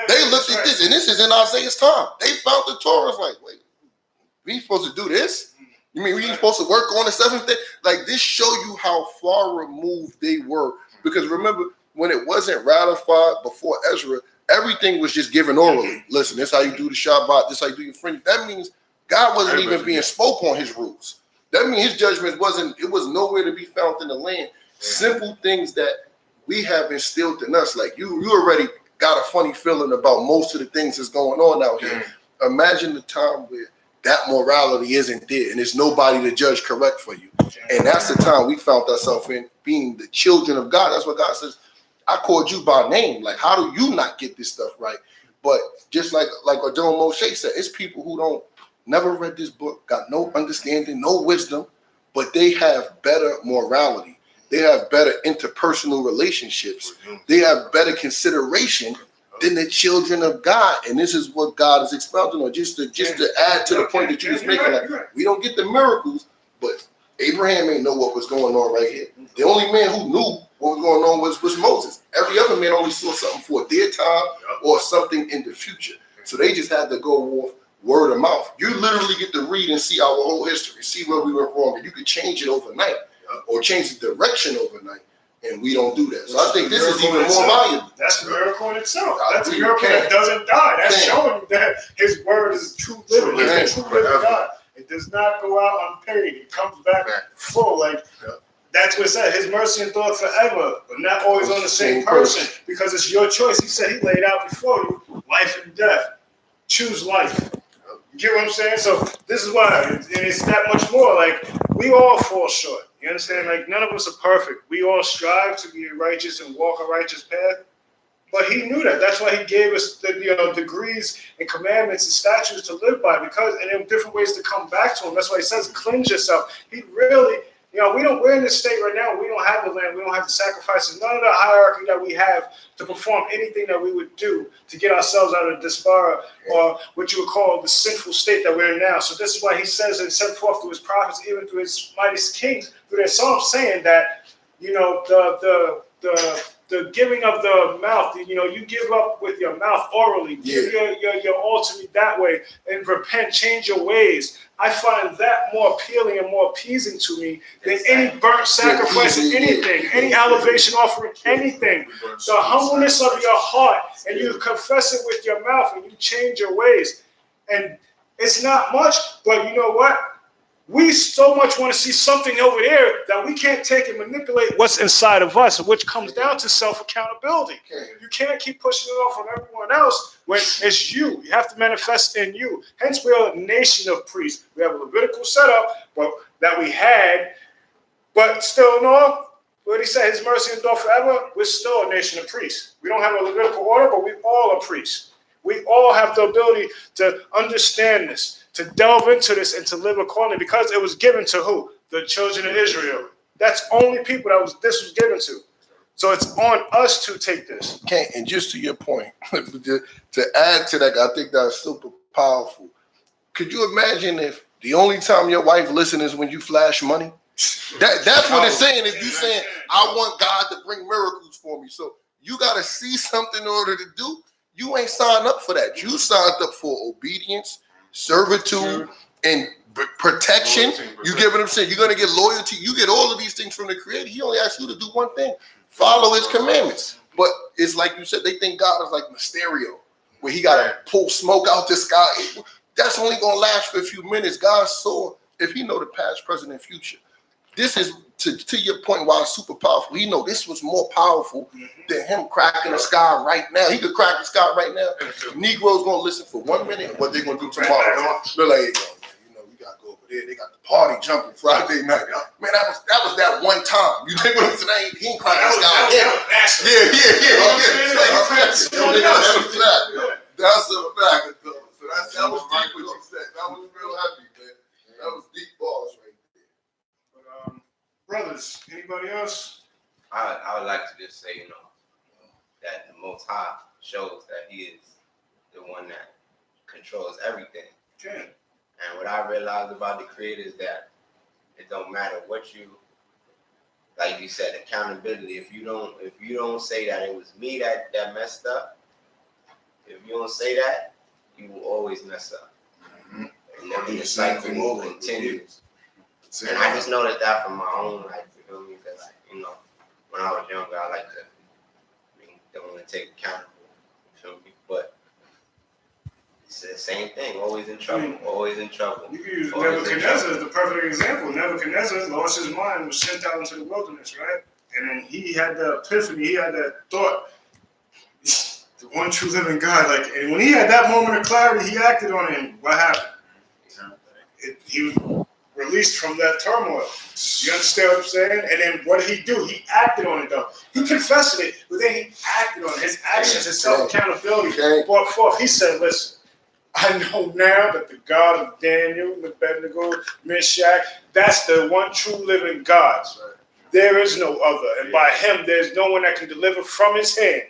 They looked at this, and this is in Isaiah's time. They found the Torah. It's like, wait, we ain't supposed to do this? You mean we ain't supposed to work on the seventh day? Like, this show you how far removed they were. Because remember, when it wasn't ratified before Ezra, everything was just given orally. Listen, this is how you do the Shabbat, this is how you do your fringe. That means God wasn't even being spoke on his rules. That means his judgment was nowhere to be found in the land. Simple things that we have instilled in us. Like you already got a funny feeling about most of the things that's going on out here. Imagine the time where that morality isn't there and there's nobody to judge correct for you. And that's the time we found ourselves in, being the children of God. That's what God says. I called you by name. Like, how do you not get this stuff right? But just like Adon Moshe said, it's people who don't never read this book, got no understanding, no wisdom, but they have better morality. They have better interpersonal relationships. They have better consideration than the children of God. And this is what God is expounding on. Just to add to the point that you was making, like, we don't get the miracles, but Abraham ain't know what was going on right here. The only man who knew what was going on was Moses. Every other man only saw something for their time or something in the future. So they just had to go off word of mouth. You literally get to read and see our whole history, see where we went wrong, and you could change it overnight or change the direction overnight. And we don't do that. So I think this is even more valuable. That's a miracle in itself. That's a miracle that doesn't die. That's showing you that his word is true living. It's a true living God. It does not go out unpaid. It comes back full. Like that's what it said. His mercy endureth forever, but not always on the same person, because it's your choice. He said he laid out before you life and death. Choose life. You get what I'm saying? So this is why, and it's that much more. Like we all fall short. You understand? Like none of us are perfect. We all strive to be righteous and walk a righteous path. But he knew that. That's why he gave us the degrees and commandments and statutes to live by, because and there are different ways to come back to him. That's why he says, cleanse yourself. He really, we're in this state right now. We don't have the land. We don't have the sacrifices. None of the hierarchy that we have to perform anything that we would do to get ourselves out of diaspora or what you would call the sinful state that we're in now. So this is why he says and sent forth through his prophets, even through his mightiest kings, through their psalms, saying that, the giving of the mouth, you give up with your mouth orally, give your all to me that way, and repent, change your ways. I find that more appealing and more appeasing to me than any burnt sacrifice of anything, any elevation offering, anything. The humbleness of your heart, and you confess it with your mouth, and you change your ways. And it's not much, but you know what? We so much want to see something over there that we can't take and manipulate what's inside of us, which comes down to self-accountability. You can't keep pushing it off on everyone else when it's you. You have to manifest in you. Hence, we're a nation of priests. We have a Levitical setup that we had, but still, what he said, his mercy endure forever, we're still a nation of priests. We don't have a Levitical order, but we all are priests. We all have the ability to understand this, to delve into this and to live accordingly, because it was given to who? The children of Israel. That's only people this was given to. So it's on us to take this. Okay, and just to your point, to add to that, I think that's super powerful. Could you imagine if the only time your wife listens is when you flash money? That's what it's saying. If you saying, I want God to bring miracles for me. So you got to see something in order to do. You ain't signed up for that. You signed up for obedience, servitude, and protection. You get what I'm saying? You're going to get loyalty. You get all of these things from the Creator. He only asks you to do one thing: follow His commandments. But it's like you said, they think God is like Mysterio, where He got to pull smoke out the sky. That's only going to last for a few minutes. God saw, if He know the past, present, and future. This is, to your point, why it's super powerful. He know this was more powerful than him cracking the sky right now. He could crack the sky right now. Negroes going to listen for 1 minute and what they're going to do tomorrow. They're like, we got to go over there. They got the party jumping Friday night. Man, that was that one time. You think what I'm saying? He ain't cracking the sky. Yeah. That's a fact. So that was deep what you said. That was real heavy, man. That was deep balls right there. Brothers, anybody else? I would like to just say, that the Most High shows that He is the one that controls everything. Okay. And what I realized about the Creator is that it don't matter what you, like you said, accountability. If you don't say that it was me that messed up, if you don't say that, you will always mess up. And then the cycle will continue. And I just noticed that from my own life, you feel me? Because, you know, when I was younger, I like to, don't want to take accountable, you feel me? But it's the same thing, always in trouble, always in trouble. You can use always Nebuchadnezzar as the perfect example. Nebuchadnezzar lost his mind, was sent out into the wilderness, right? And then he had the epiphany, he had that thought, the one true living God. Like, and when he had that moment of clarity, he acted on it. And what happened? He was released from that turmoil. You understand what I'm saying? And then what did he do? He acted on it, though. He confessed it, but then he acted on it. His actions, his self-accountability brought forth. He said, listen, I know now that the God of Daniel, Abednego, Meshach, that's the one true living God. There is no other. And by him, there's no one that can deliver from his hand.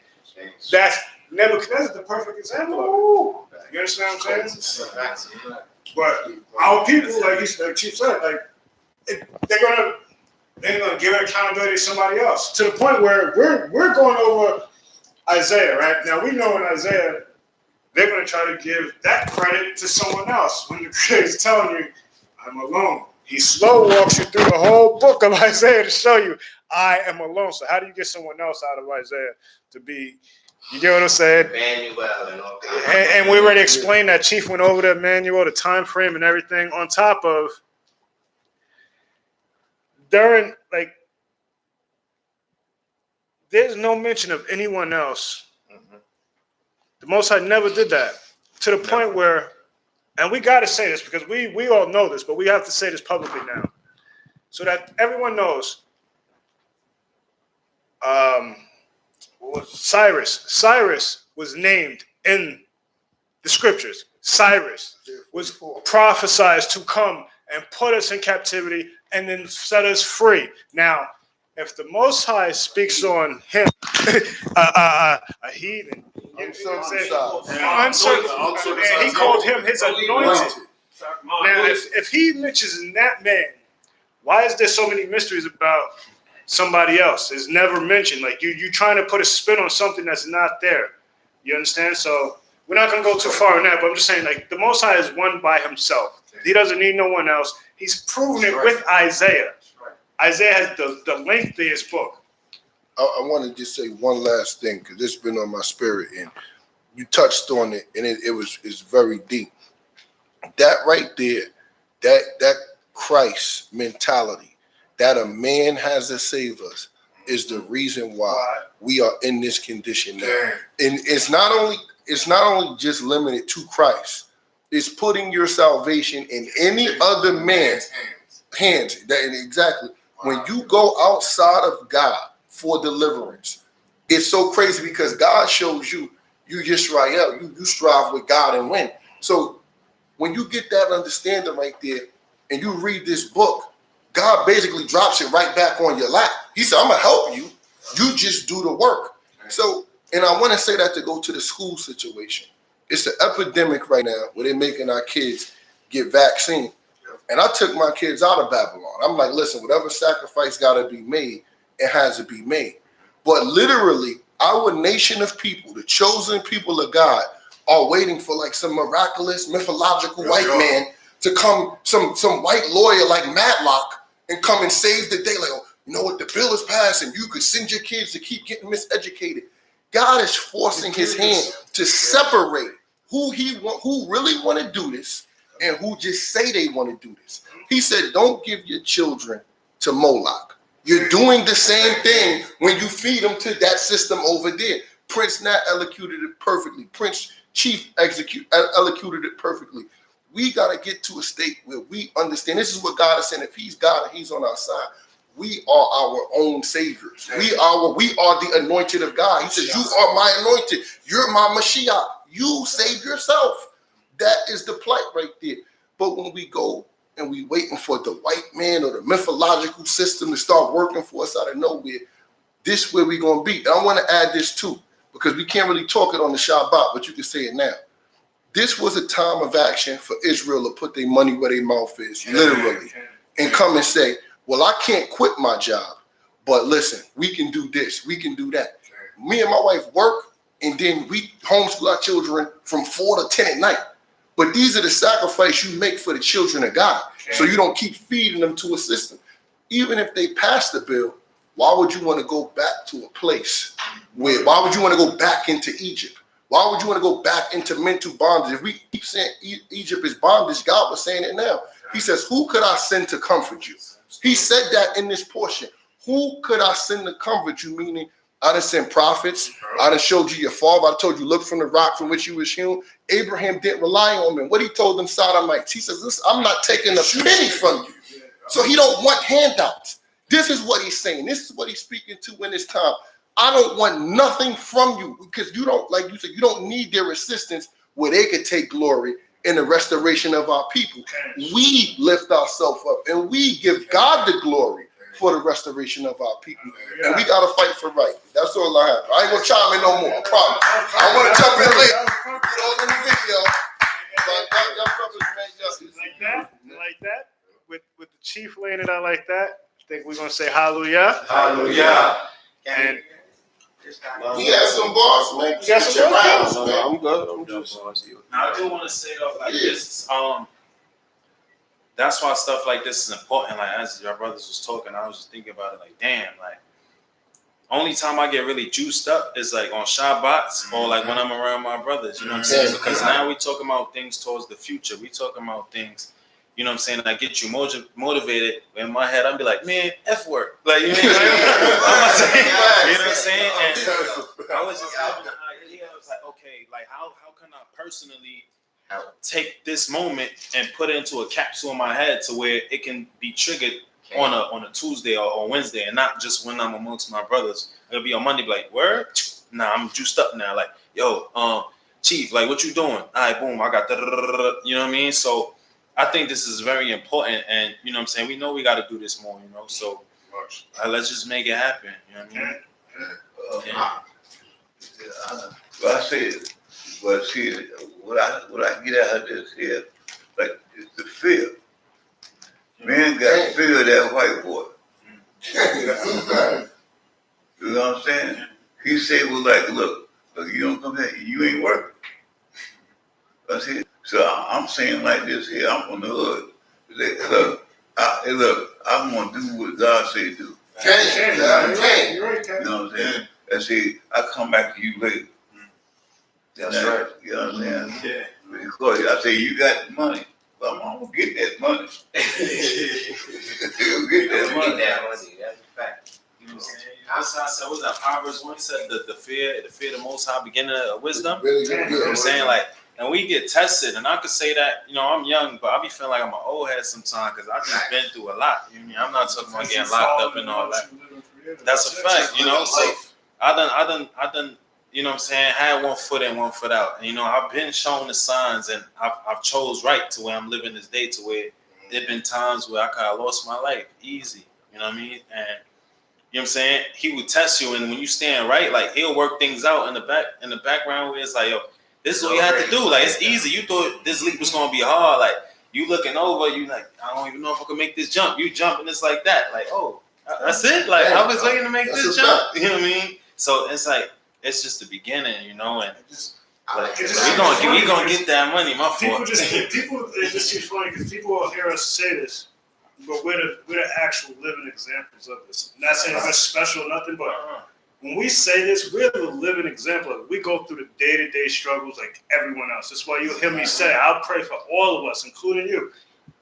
That's Nebuchadnezzar, the perfect example of it. You understand what I'm saying? But our people, like Chief said, like they're gonna give accountability to somebody else, to the point where we're going over Isaiah, right? Now we know in Isaiah they're gonna try to give that credit to someone else when the Creator is telling you, I'm alone. He slow walks you through the whole book of Isaiah to show you I am alone. So how do you get someone else out of Isaiah to be? You get what I'm saying? Emmanuel and all kinds. And we already explained that. Chief went over the manual, the time frame, and everything. On top of during, like, there's no mention of anyone else. The Most High never did that, to the point where, and we got to say this because we all know this, but we have to say this publicly now, so that everyone knows. Cyrus was named in the scriptures. Cyrus was prophesied to come and put us in captivity and then set us free. Now, if the Most High speaks on him, a heathen, uncircumcised, and he called him his anointed. Now, if he mentions in that man, why is there so many mysteries about somebody else? Is never mentioned. Like you trying to put a spin on something that's not there. You understand? So we're not gonna go too far in that, but I'm just saying, like, the Most High is one by himself. He doesn't need no one else. He's proven it with Isaiah. Isaiah has the lengthiest book. I want to just say one last thing because it's been on my spirit, and you touched on it, and it's very deep. That right there, that Christ mentality, that a man has to save us, is the reason why we are in this condition now. And it's not only just limited to Christ. It's putting your salvation in any other man's hands. Exactly. When you go outside of God for deliverance, it's so crazy because God shows you Yisrael, you strive with God and win. So when you get that understanding right there and you read this book, God basically drops it right back on your lap. He said, I'm going to help you. You just do the work. So, and I want to say that to go to the school situation. It's an epidemic right now where they're making our kids get vaccine. And I took my kids out of Babylon. I'm like, listen, whatever sacrifice got to be made, it has to be made. But literally, our nation of people, the chosen people of God, are waiting for like some miraculous, mythological white man to come, some white lawyer like Matlock, and come and save the day. Like, oh, you know what, the bill is passed and you could send your kids to keep getting miseducated. God is forcing his hand to separate who really want to do this and who just say they want to do this. He said, don't give your children to Moloch. You're doing the same thing when you feed them to that system over there. Prince Nat elocuted it perfectly. Prince Chief elocuted it perfectly. We got to get to a state where we understand. This is what God is saying. If he's God and he's on our side, we are our own saviors. We are the anointed of God. He says, you are my anointed. You're my Mashiach. You save yourself. That is the plight right there. But when we go and we waiting for the white man or the mythological system to start working for us out of nowhere, this is where we're going to be. And I want to add this too, because we can't really talk it on the Shabbat, but you can say it now. This was a time of action for Israel to put their money where their mouth is, literally, and come and say, well, I can't quit my job, but listen, we can do this, we can do that. Me and my wife work, and then we homeschool our children from 4 to 10 at night. But these are the sacrifices you make for the children of God, so you don't keep feeding them to a system. Even if they pass the bill, why would you want to go back to a place where, why would you want to go back into Egypt? Why would you want to go back into mental bondage? If we keep saying Egypt is bondage, God was saying it now. He says, who could I send to comfort you? He said that in this portion. Who could I send to comfort you? Meaning, I done sent prophets. I done showed you your father. I told you, look from the rock from which you was hewn. Abraham didn't rely on him. What he told them Sodomites, he says, listen, I'm not taking a penny from you. So he don't want handouts. This is what he's saying. This is what he's speaking to in this time. I don't want nothing from you because you don't, like you said, you don't need their assistance where they could take glory in the restoration of our people. We lift ourselves up and we give God the glory for the restoration of our people. And we got to fight for right. That's all I have. I ain't going to chime in no more. I promise. I want to jump in later. Get on in the video. Like that, with the chief laying it out like that, I think we're going to say hallelujah. Hallelujah. And He has some bars, man. You got some bars? I'm good. I'm just. Now, I do want to say though, like this, that's why stuff like this is important. Like as your brothers was talking, I was just thinking about it. Like, damn, like only time I get really juiced up is like on Shabbats or like when I'm around my brothers. You know what I'm saying? Because now we talking about things towards the future. We talking about things. You know what I'm saying? That get you motivated. In my head, I'd be like, man, F work. Like, you know what I'm saying? And I was just having an idea. I was like, okay, like how can I personally take this moment and put it into a capsule in my head to where it can be triggered on a Tuesday or Wednesday and not just when I'm amongst my brothers. It'll be on Monday, be like, word? Nah, I'm juiced up now. Like, yo, Chief, like, what you doing? All right, boom, I got that. You know what I mean? So I think this is very important, and you know what I'm saying? We know we got to do this more, you know, so let's just make it happen, you know what I mean? But I said, but see, what I get out of this here, like, it's the fear. Man got fear of that white boy. You know what I'm saying? He said, well, like, look, you don't come here, you ain't working. I said, so I'm saying like this here, I'm from the hood. Look, I'm going to do what God said do. You know what I'm saying? I say, I come back to you later. That's right. You know what I'm saying? Yeah. Because I say, you got the money. But I'm going to get that money. You'll get that money. That's a fact. You know what I'm saying? That's how I said, what was that? Proverbs 1 said the fear of the Most High beginning of wisdom. Really You know what I'm saying? Like, and we get tested, and I could say that, you know, I'm young, but I be feeling like I'm an old head sometimes because I've just been through a lot. You know what I mean? I'm not talking about getting locked up and all that. That's a fact, you know. So I done, you know what I'm saying, had 1 foot in, 1 foot out. And, you know, I've been shown the signs, and I've chose right to where I'm living this day to where there've been times where I could have lost my life easy. You know what I mean? And you know what I'm saying? He would test you, and when you stand right, like he'll work things out in the background where it's like, yo, this is what you have to do. Like, it's easy. You thought this leap was gonna be hard. Like, you looking over, you like, I don't even know if I can make this jump. You jump, and it's like that. Like, oh, that's it. Like, I was waiting to make this jump. You know what I mean? So it's like, it's just the beginning, you know. And like, we gonna get that money. My fault. It just seems funny because people will hear us say this, but we're the actual living examples of this. I'm not saying we're special or nothing, but when we say this, we're the living example of it. We go through the day-to-day struggles like everyone else. That's why you'll hear me say, I'll pray for all of us, including you.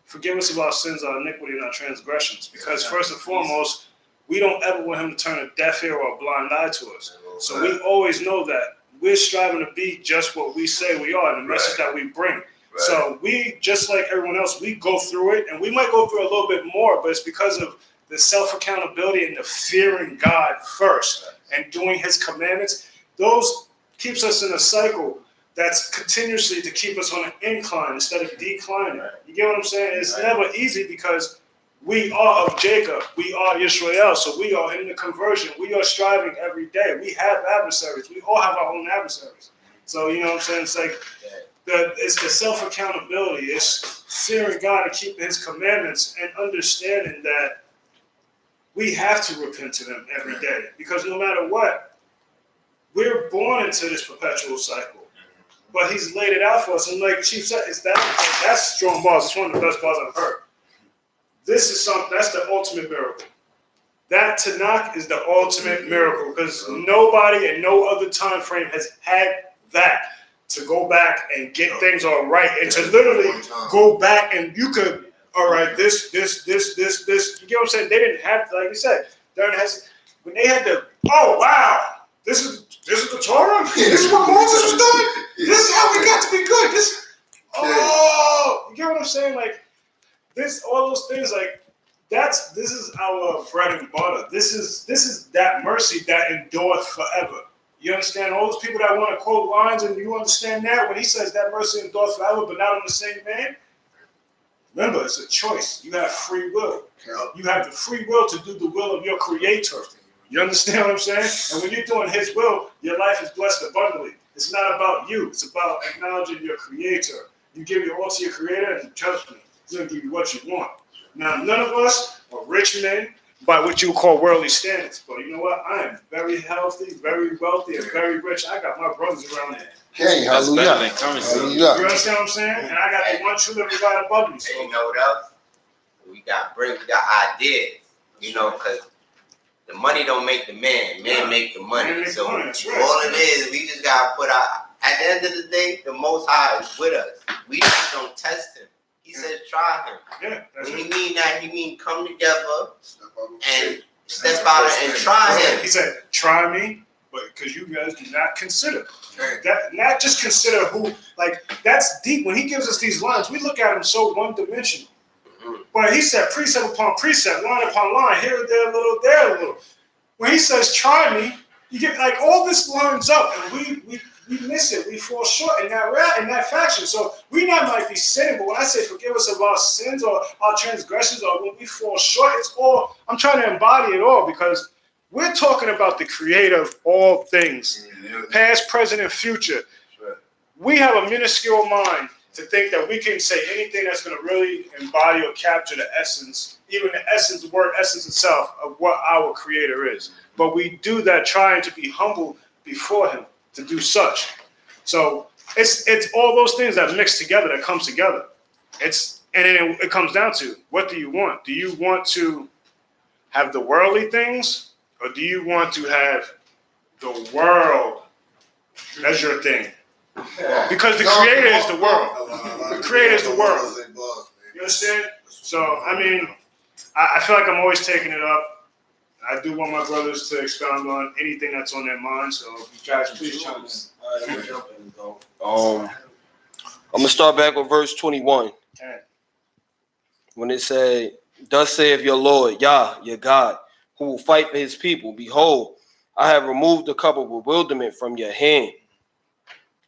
Forgive us of our sins, our iniquity, and our transgressions. Because first and foremost, we don't ever want him to turn a deaf ear or a blind eye to us. So we always know that we're striving to be just what we say we are and the message that we bring. So we, just like everyone else, we go through it, and we might go through a little bit more, but it's because of the self-accountability and the fearing God first and doing his commandments. Those keeps us in a cycle that's continuously to keep us on an incline instead of declining. You get what I'm saying? It's never easy because we are of Jacob. We are Israel. So we are in the conversion. We are striving every day. We have adversaries. We all have our own adversaries. So, you know what I'm saying? It's like It's the self-accountability. It's fearing God and keeping his commandments and understanding that we have to repent to them every day. Because no matter what, we're born into this perpetual cycle. But he's laid it out for us. And like Chief said, that's strong bars. It's one of the best bars I've heard. This is that's the ultimate miracle. That Tanakh is the ultimate miracle because nobody in no other time frame has had that to go back and get things all right and to literally go back and you could, all right, this. You get what I'm saying? They didn't have, like you said, when they had to, oh wow, this is the Torah. This is what Moses was doing. This is how we got to be good. You get what I'm saying? Like all those things, like. This is our bread and butter. This is that mercy that endureth forever. You understand? All those people that want to quote lines, and you understand that when he says that mercy endureth forever, but not on the same man. Remember, it's a choice. You have free will. You have the free will to do the will of your Creator. You understand what I'm saying? And when you're doing His will, your life is blessed abundantly. It's not about you. It's about acknowledging your Creator. You give your all to your Creator, and trust me, He's going to give you what you want. Now, none of us are rich men by what you would call worldly standards. But you know what? I am very healthy, very wealthy, and very rich. I got my brothers around me. Hey, That's hallelujah. better than currency. Hallelujah. You understand what I'm saying? And I got the one true living God above me. And So you know what else? We got ideas, because the money don't make the man. Man make the money. Man make the So money, that's right. all it is, we just gotta put our. At the end of the day, the Most High is with us. We just don't test him. He says, try him. yeah, that's When it. he mean that, he mean come together and step out and try him. He said, try me, but because you guys do not consider. That, not just consider who, like, that's deep. When he gives us these lines, we look at them so one-dimensional. But he said precept upon precept, line upon line, here, there, a little, there, a little. When he says, try me, you get, like, all this lines up, and we miss it. We fall short in that faction. So we not might be sinning, but when I say forgive us of our sins or our transgressions or when we fall short, it's all, I'm trying to embody it all because we're talking about the creator of all things, past, present, and future. We have a minuscule mind to think that we can say anything that's going to really embody or capture the essence, even the essence, the word essence itself of what our creator is. But we do that trying to be humble before him to do such. So it's all those things that mix together, that comes together. And then it comes down to, what do you want? Do you want to have the worldly things, or do you want to have the world as your thing? Because the creator is the world. The creator is the world. You understand? So, I mean, I feel like I'm always taking it up. I do want my brothers to expound on anything that's on their mind, so you guys please chime in. I'm gonna start back with verse 21. When it said, thus saith your Lord, Yah, your God, who will fight for his people. Behold, I have removed the cup of bewilderment from your hand.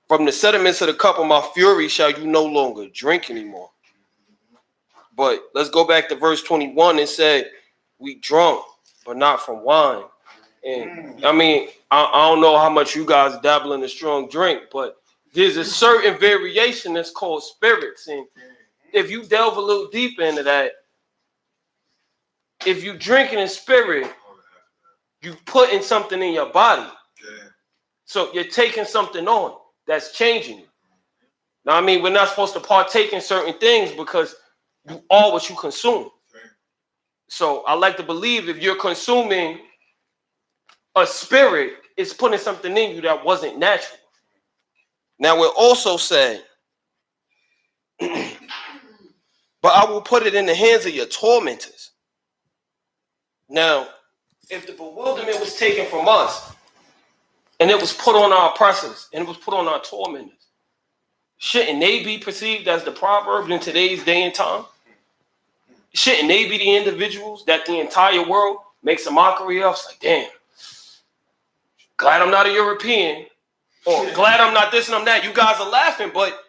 From the sediments of the cup of my fury shall you no longer drink anymore. But let's go back to verse 21 and say, we drunk, but not from wine. And I mean, I don't know how much you guys dabble in a strong drink, but there's a certain variation that's called spirits. And if you delve a little deep into that, if you drinking in spirit, you putting something in your body. So you're taking something on that's changing you. Now, I mean, we're not supposed to partake in certain things because you are what you consume. So I like to believe if you're consuming a spirit, it's putting something in you that wasn't natural. Now we're also saying, but I will put it in the hands of your tormentors. Now, if the bewilderment was taken from us and it was put on our oppressors and it was put on our tormentors, shouldn't they be perceived as the proverb in today's day and time? Shouldn't they be the individuals that the entire world makes a mockery of? It's like, damn, glad I'm not a European, or glad I'm not this and I'm that. You guys are laughing, but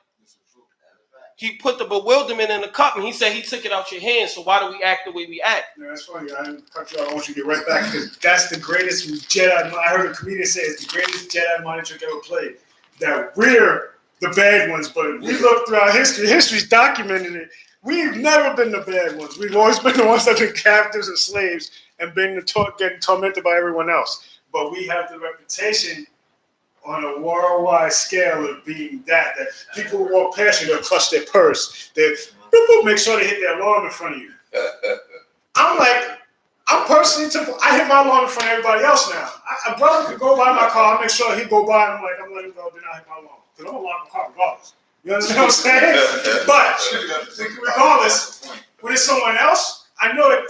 he put the bewilderment in the cup and he said he took it out your hands. So why do we act the way we act? Yeah, that's funny. I didn't cut you off. I want you to get right back because that's the greatest Jedi. I heard a comedian say it's the greatest Jedi mind trick ever played. That we're the bad ones, but we look throughout history. History's documenting it. We've never been the bad ones. We've always been the ones that have been captives and slaves and been getting tormented by everyone else. But we have the reputation on a worldwide scale of being that people who walk past you, they'll clutch their purse. They'll make sure they hit their alarm in front of you. I'm personally typical. I hit my alarm in front of everybody else now. A brother could go by my car, I'll make sure he go by, and I'm letting him go, then I hit my alarm. Because I'm going to lock my car regardless. You understand what I'm saying? But regardless, when it's someone else, I know that,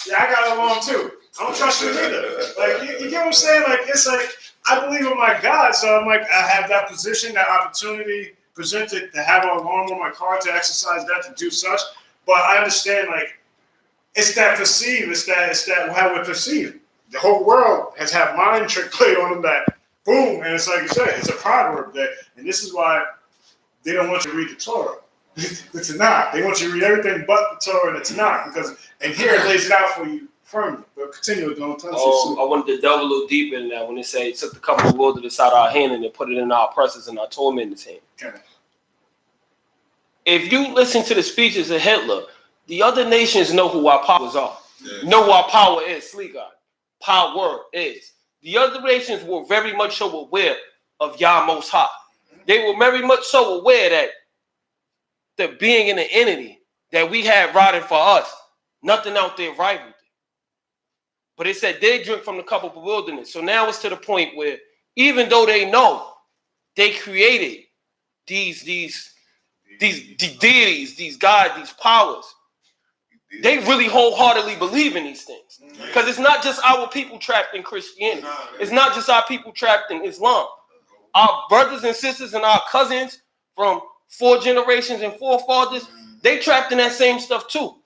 yeah, I got an alarm too. I don't trust you either. Like, you get what I'm saying? Like, it's like, I believe in my God, so I'm like, I have that position, that opportunity presented to have an alarm on my car, to exercise that, to do such. But I understand, like, it's that perceive, it's that how we perceive. The whole world has had mind trick played on them that boom, and it's like you said, it's a proverb that, and this is why they don't want you to read the Torah. The Tanakh. They want you to read everything but the Torah and the Tanakh, because, and here it lays it out for you firmly. But continue, don't touch it. I wanted to delve a little deeper in that when they say took the cup of the wilderness out of our hand and then put it in our oppressors and our tormentors' hand. Okay. If you listen to the speeches of Hitler, the other nations know who our powers are. Yeah. Know who our power is. Sleep God. Power is. The other nations were very much so aware of Yah Most High. They were very much so aware that the being and the entity that we had riding for us, nothing out there rivaled it. But it said they drink from the cup of the wilderness. So now it's to the point where even though they know they created these deities, these gods, these powers, they really wholeheartedly believe in these things. Because it's not just our people trapped in Christianity. It's not just our people trapped in Islam. Our brothers and sisters and our cousins from 4 generations and forefathers, they trapped in that same stuff too.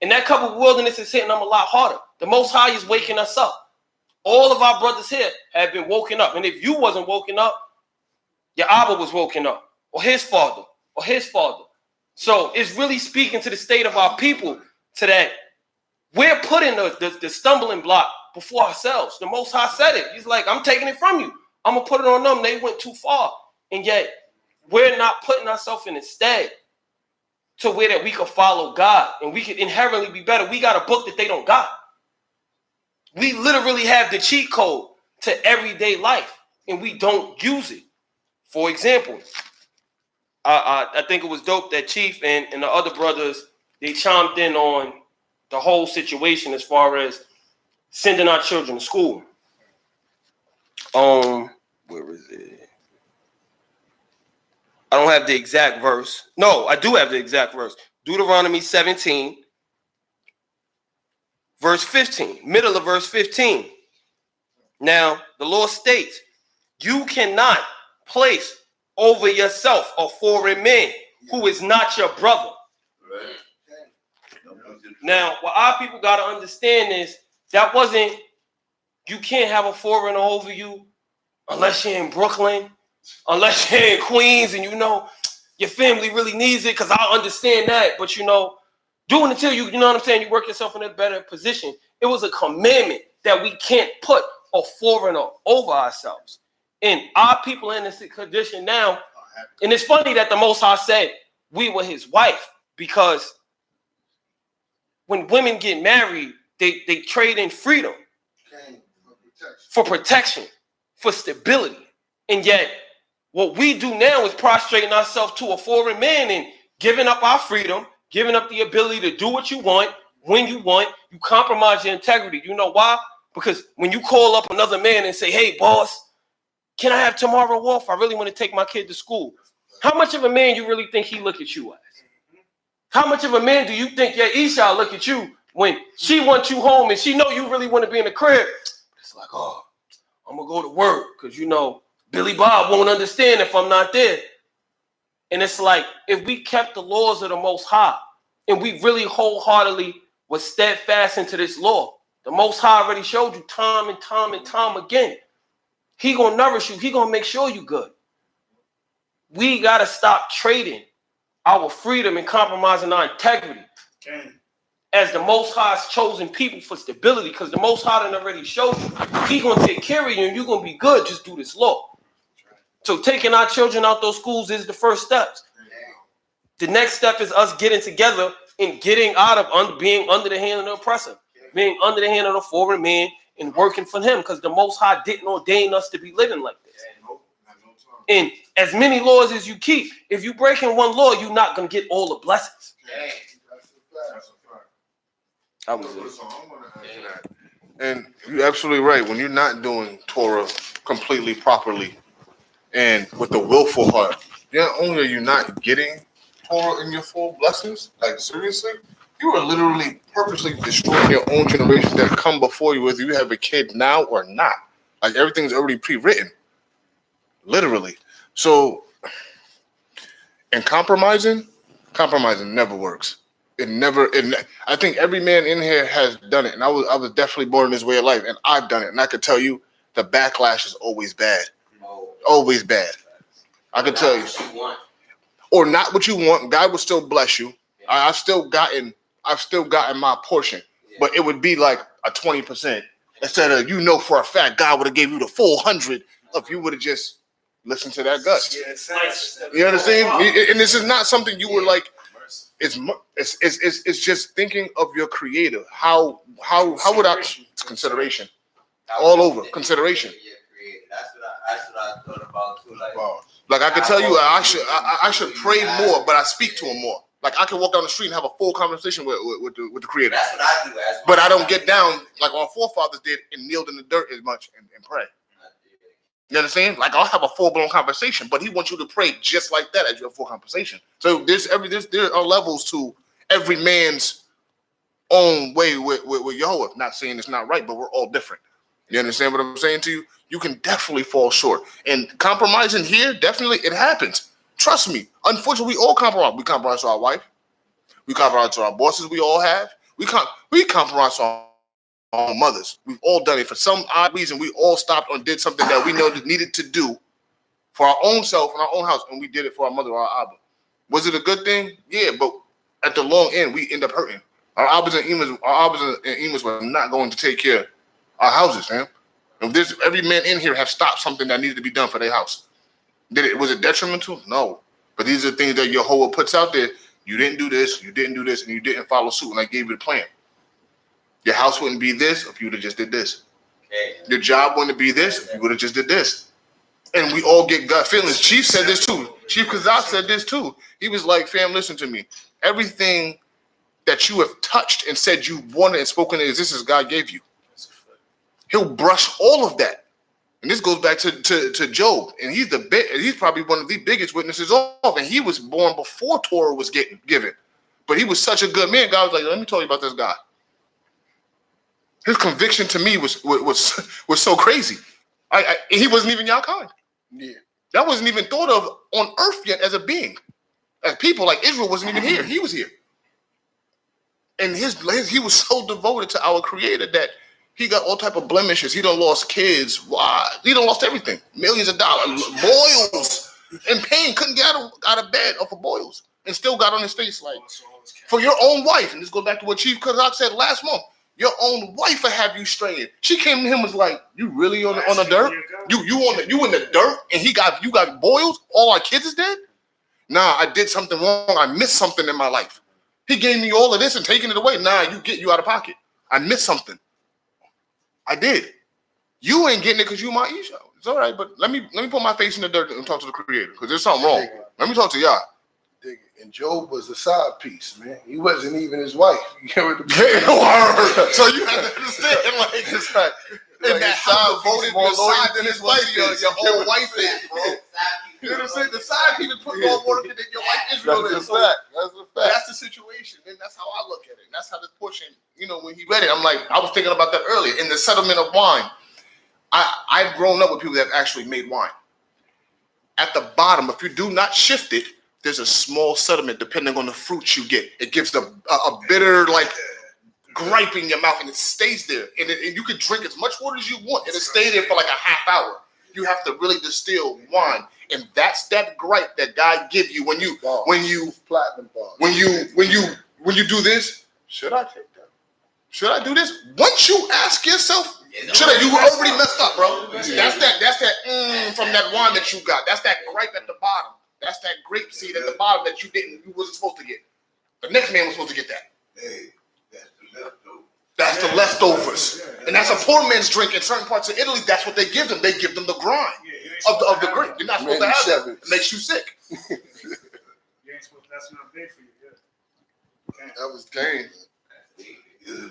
And that cup of wilderness is hitting them a lot harder. The Most High is waking us up. All of our brothers here have been woken up. And if you wasn't woken up, your Abba was woken up. Or his father. Or his father. So it's really speaking to the state of our people, to that we're putting the stumbling block before ourselves. The Most High said it. He's like, I'm taking it from you. I'm going to put it on them. They went too far. And yet, we're not putting ourselves in instead to where that we could follow God and we could inherently be better. We got a book that they don't got. We literally have the cheat code to everyday life and we don't use it. For example, I think it was dope that Chief and the other brothers, they chimed in on the whole situation as far as sending our children to school. Where is it? I don't have the exact verse. No, I do have the exact verse. Deuteronomy 17, verse 15, middle of verse 15. Now, the Lord states, you cannot place over yourself a foreign man who is not your brother. Right. Now, what our people got to understand is that wasn't, you can't have a foreigner over you unless you're in Brooklyn, unless you're in Queens and you know your family really needs it, because I understand that. But you know, doing it till you know what I'm saying, you work yourself in a better position. It was a commandment that we can't put a foreigner over ourselves. And our people in this condition now, and it's funny that the Most High said we were his wife, because when women get married, they trade in freedom for protection, for stability. And yet, what we do now is prostrating ourselves to a foreign man and giving up our freedom, giving up the ability to do what you want, when you want. You compromise your integrity. You know why? Because when you call up another man and say, hey, boss, can I have tomorrow off? I really want to take my kid to school. How much of a man you really think he look at you as? How much of a man do you think your Isha look at you when she wants you home and she know you really want to be in the crib? It's like, oh, I'm going to go to work because, you know, Billy Bob won't understand if I'm not there. And it's like, if we kept the laws of the Most High and we really wholeheartedly was steadfast into this law, the Most High already showed you time and time and time again. He going to nourish you. He going to make sure you good. We got to stop trading our freedom and compromising our integrity as the Most High's chosen people for stability, because the Most High done already showed you he going to take care of you and you're going to be good. Just do this law. So taking our children out those schools is the first steps. The next step is us getting together and getting out of being under the hand of the oppressor, being under the hand of the foreign man and working for him, because the Most High didn't ordain us to be living like this. And as many laws as you keep, if you break in one law, you're not going to get all the blessings. That was it. And you're absolutely right. When you're not doing Torah completely properly and with a willful heart, not only are you not getting Torah in your full blessings, like seriously, you are literally purposely destroying your own generation that come before you, whether you have a kid now or not. Like everything's already pre-written, literally. So, and compromising never works. I think every man in here has done it, and I was definitely born in this way of life, and I've done it, and I could tell you the backlash is always bad, always bad. I can tell you, or not what you want. God will still bless you. I've still gotten my portion, but it would be like a 20% instead of for a fact God would have gave you the full 100 if you would have just listened to that gut. You understand? And this is not something you were like. It's just thinking of your creator. How would I consideration all over consideration? That's what I thought about too. Like I could tell you, I should pray more, but I speak to him more. Like I can walk down the street and have a full conversation with the creator. That's what I do. But I don't get down like our forefathers did and kneeled in the dirt as much and pray. You understand? Like I'll have a full-blown conversation, but he wants you to pray just like that as your full conversation. So there are levels to every man's own way with Yahweh. Not saying it's not right, but we're all different. You understand what I'm saying to you? You can definitely fall short. And compromising here, definitely it happens. Trust me. Unfortunately, we all compromise. We compromise to our wife. We compromise to our bosses we all have. We compromise to our own mothers. We've all done it. For some odd reason, we all stopped or did something that we know that needed to do for our own self in our own house, and we did it for our mother or our Abba. Was it a good thing? Yeah, but at the long end, we end up hurting. Our Abbas and Emas were not going to take care of our houses, man. If every man in here have stopped something that needed to be done for their house. Was it detrimental? No. But these are things that Yehovah puts out there. You didn't do this, and you didn't follow suit, and I gave you the plan. Your house wouldn't be this if you would have just did this. Your job wouldn't be this if you would have just did this. And we all get gut feelings. Chief said this too. Chief Kazak said this too. He was like, fam, listen to me. Everything that you have touched and said you wanted and spoken in existence, God gave you. He'll brush all of that. And this goes back to Job. And he's probably one of the biggest witnesses of. And he was born before Torah was given. But he was such a good man. God was like, let me tell you about this guy. His conviction to me was so crazy. He wasn't even y'all kind. Yeah. That wasn't even thought of on earth yet as a being. As people, like Israel wasn't even here. He was here. And he was so devoted to our creator that he got all type of blemishes. He done lost kids. Why? He done lost everything. Millions of dollars. Boils. In pain. Couldn't get out of bed off of boils. And still got on his face like, for your own wife. And this goes back to what Chief Kazak said last month. Your own wife will have you straying. She came to him and was like, you really on the dirt? You in the dirt and you got boils? All our kids is dead? Nah, I did something wrong. I missed something in my life. He gave me all of this and taking it away. Nah, you out of pocket. I missed something. I did. You ain't getting it because you my Isha. It's all right, but let me put my face in the dirt and talk to the creator because there's something wrong. Let me talk to y'all. And Job was a side piece, man. He wasn't even his wife. You get what So you have to understand, like, it's like, and that house voted more side than his wife. Your own wife is, bro. You know what I'm saying? The side people put more work in than your wife Israel is. That's a fact. That's the situation, and that's how I look at it. And that's how this portion, when he read it, I'm like, I was thinking about that earlier. In the settlement of wine, I've grown up with people that have actually made wine. At the bottom, if you do not shift it, there's a small sediment depending on the fruits you get. It gives a bitter, like, gripe in your mouth, and it stays there. And you can drink as much water as you want, and it stays there for like a half hour. You have to really distill wine, and that's that gripe that God give you when you platinum bars. when you do this. Should I take that? Should I do this? Once you ask yourself Shoulda, you already messed up, bro. That's that from that wine that you got. That's that grape at the bottom. That's that grape seed at the bottom that you wasn't supposed to get. The next man was supposed to get that. Hey, that's the leftover. That's the leftovers. And that's a poor man's drink. In certain parts of Italy, that's what they give them. They give them the grind of the grape. You're not supposed to have that. It makes you sick. You ain't supposed. That's not big for you. Yeah. That was game.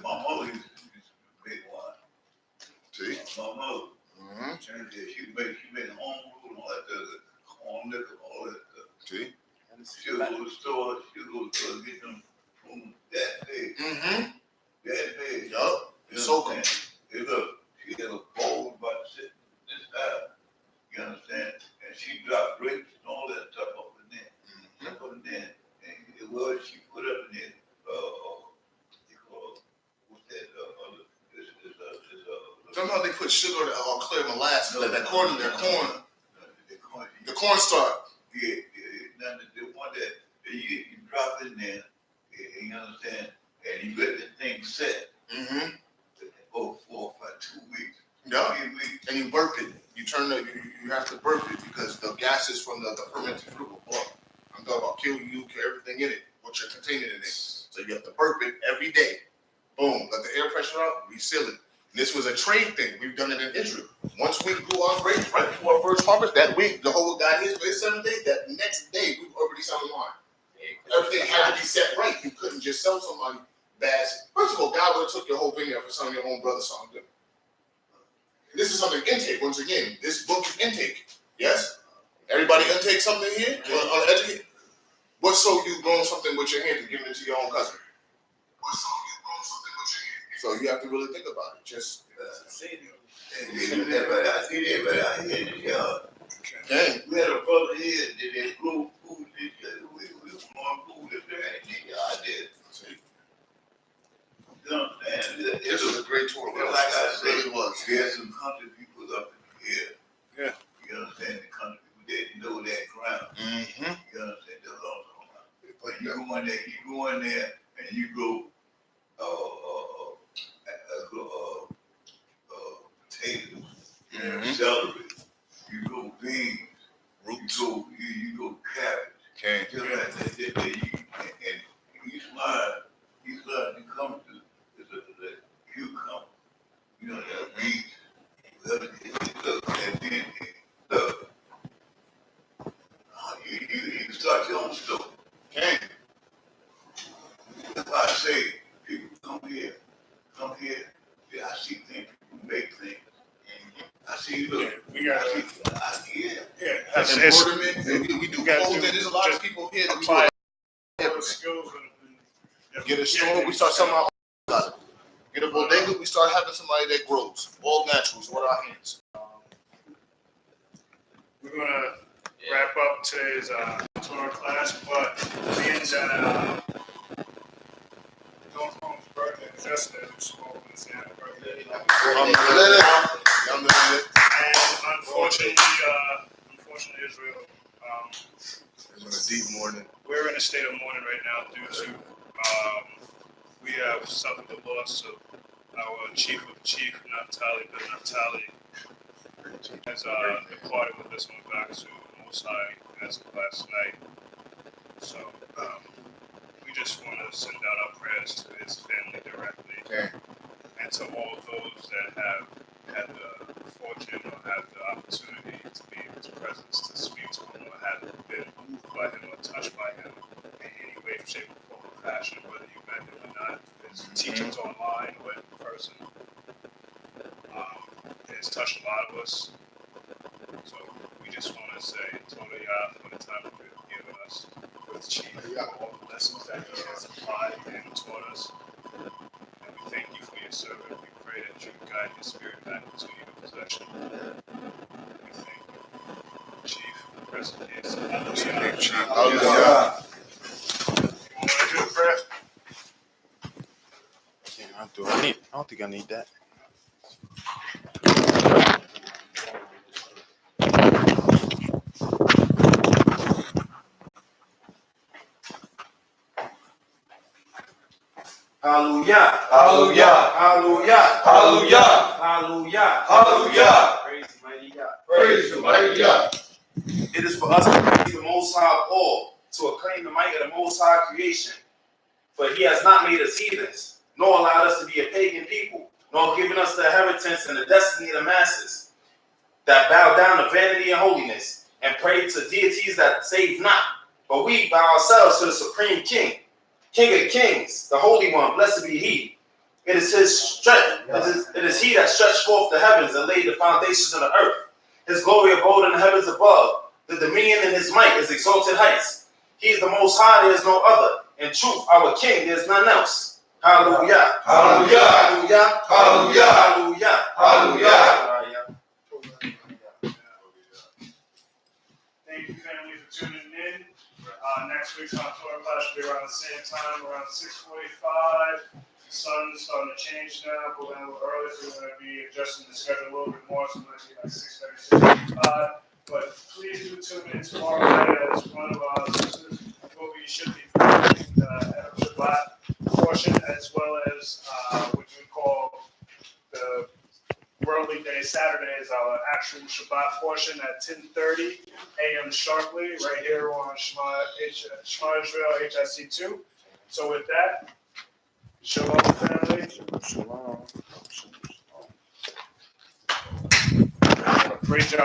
My mother used to make wine. See? My mother. Mm-hmm. She made home brew and all that, corn liquor, all that stuff. See? She'll go to the store, get them from that big. Mm-hmm. That big. Yup. You So understand? Hey, look, she had a bowl about to sit this high. You understand? And she dropped grapes and all that stuff up in there. Up in there. And it was, she put up in there, what's that, Somehow they put sugar or clear molasses, like that corn in their corn. The cornstarch. Yeah. Now the one that you drop in there, you understand, and you let the thing set. Mm-hmm. Oh, 4 or 5, 2 weeks. Yeah. 3 weeks. And you burp it. You have to burp it because the gases from the fermented fruit will blow. I'm talking about kill everything in it, what you're containing in it. So you have to burp it every day. Boom, let the air pressure out, reseal it. And this was a trade thing. We've done it in Israel. Once we grew our grapes right before our first harvest, that week, the whole guy his for his 7 days, that next day we were already selling wine. Everything had to be set right. You couldn't just sell somebody bad. First of all, God would have took your whole vineyard for selling your own brother something good. This is something intake. Once again, this book is intake. Yes? Everybody intake something here? Uneducated? What so you growing something with your hands and giving it to your own cousin? What so you growing something with your hands? So you have to really think about it. Just dang. We had a brother here that grew food. We was growing food in there. I did. You know, and This was a great tour. like I said, It really was. we had some country people up in here. Yeah. You understand? The country people didn't know that ground. Mm-hmm. You understand? That's all I'm talking about. But you go in there and you go potatoes, celery, you go beans, you go cabbage. Okay. Just like that, and you smile, you come to the cucumber, you know, that wheat, and then you start your own store. Okay. That's why I say, people come here. Yeah, I see things, people make things. I see, look, We got I to. see, yeah. Yeah. And It's embroiderment, we do gotta clothing. do- There's a lot of just people here that we apply do those skills and get a store, we start selling our own. Get a bodega, we start having somebody that grows. All naturals, with our hands. We're gonna wrap up today's Torah class, but being that don't come birthday is yesterday, we spoke on the happy birthday. And unfortunately, Israel, It was a deep morning. we're in a state of mourning right now due to we have suffered the loss of our chief of the chief, Naftali, but Naftali has departed with us and went back to the Most High as of last night. So we just want to send out our prayers to his family directly, Okay. and to all those that have had the fortune or had the opportunity to be in his presence, to speak to him, or have been moved by him or touched by him in any way, shape, or form or fashion, whether you met him or not, his teachings online or in person. It has touched a lot of us. So we just want to say, Toda Yah, for the time that you've given us with Chief, for all the lessons that he has applied and taught us. And we thank you for your servant. We pray that you guide his spirit back into your possession. We thank you, Chief, for the rest of his. Hallelujah. You want to do the prayer? I don't think I need that. Hallelujah. Hallelujah. Hallelujah. Hallelujah. Hallelujah. Hallelujah. Hallelujah. Praise the mighty God. Praise the mighty God. It is for us to praise the Most High of all, to acclaim the might of the Most High creation. For he has not made us heathens, nor allowed us to be a pagan people, nor given us the inheritance and the destiny of the masses, that bow down to vanity and holiness, and pray to deities that save not. But we bow ourselves to the supreme King, King of kings, the Holy One, blessed be he. It is his strength. It is he that stretched forth the heavens and laid the foundations of the earth. His glory abode in the heavens above. The dominion in his might is exalted heights. He is the most high, there is no other. In truth, our King, there is none else. Hallelujah. Hallelujah. Hallelujah. Hallelujah. Hallelujah. Hallelujah. Thank you, family, for tuning in. Next week's Haftorah class will be around the same time, around 6:45. The sun's starting to change now, but we're a little early, so we're going to be adjusting the schedule a little bit more, so it might be like 6:30, 6:45. But please do tune in tomorrow night as one of our sisters will be should be preaching the Shabbat portion, as well as what you would call the worldly day. Saturday is our actual Shabbat portion at 10:30 a.m. sharply, right here on Shema Israel HIC2. So with that, shalom, family. Shalom. Great job.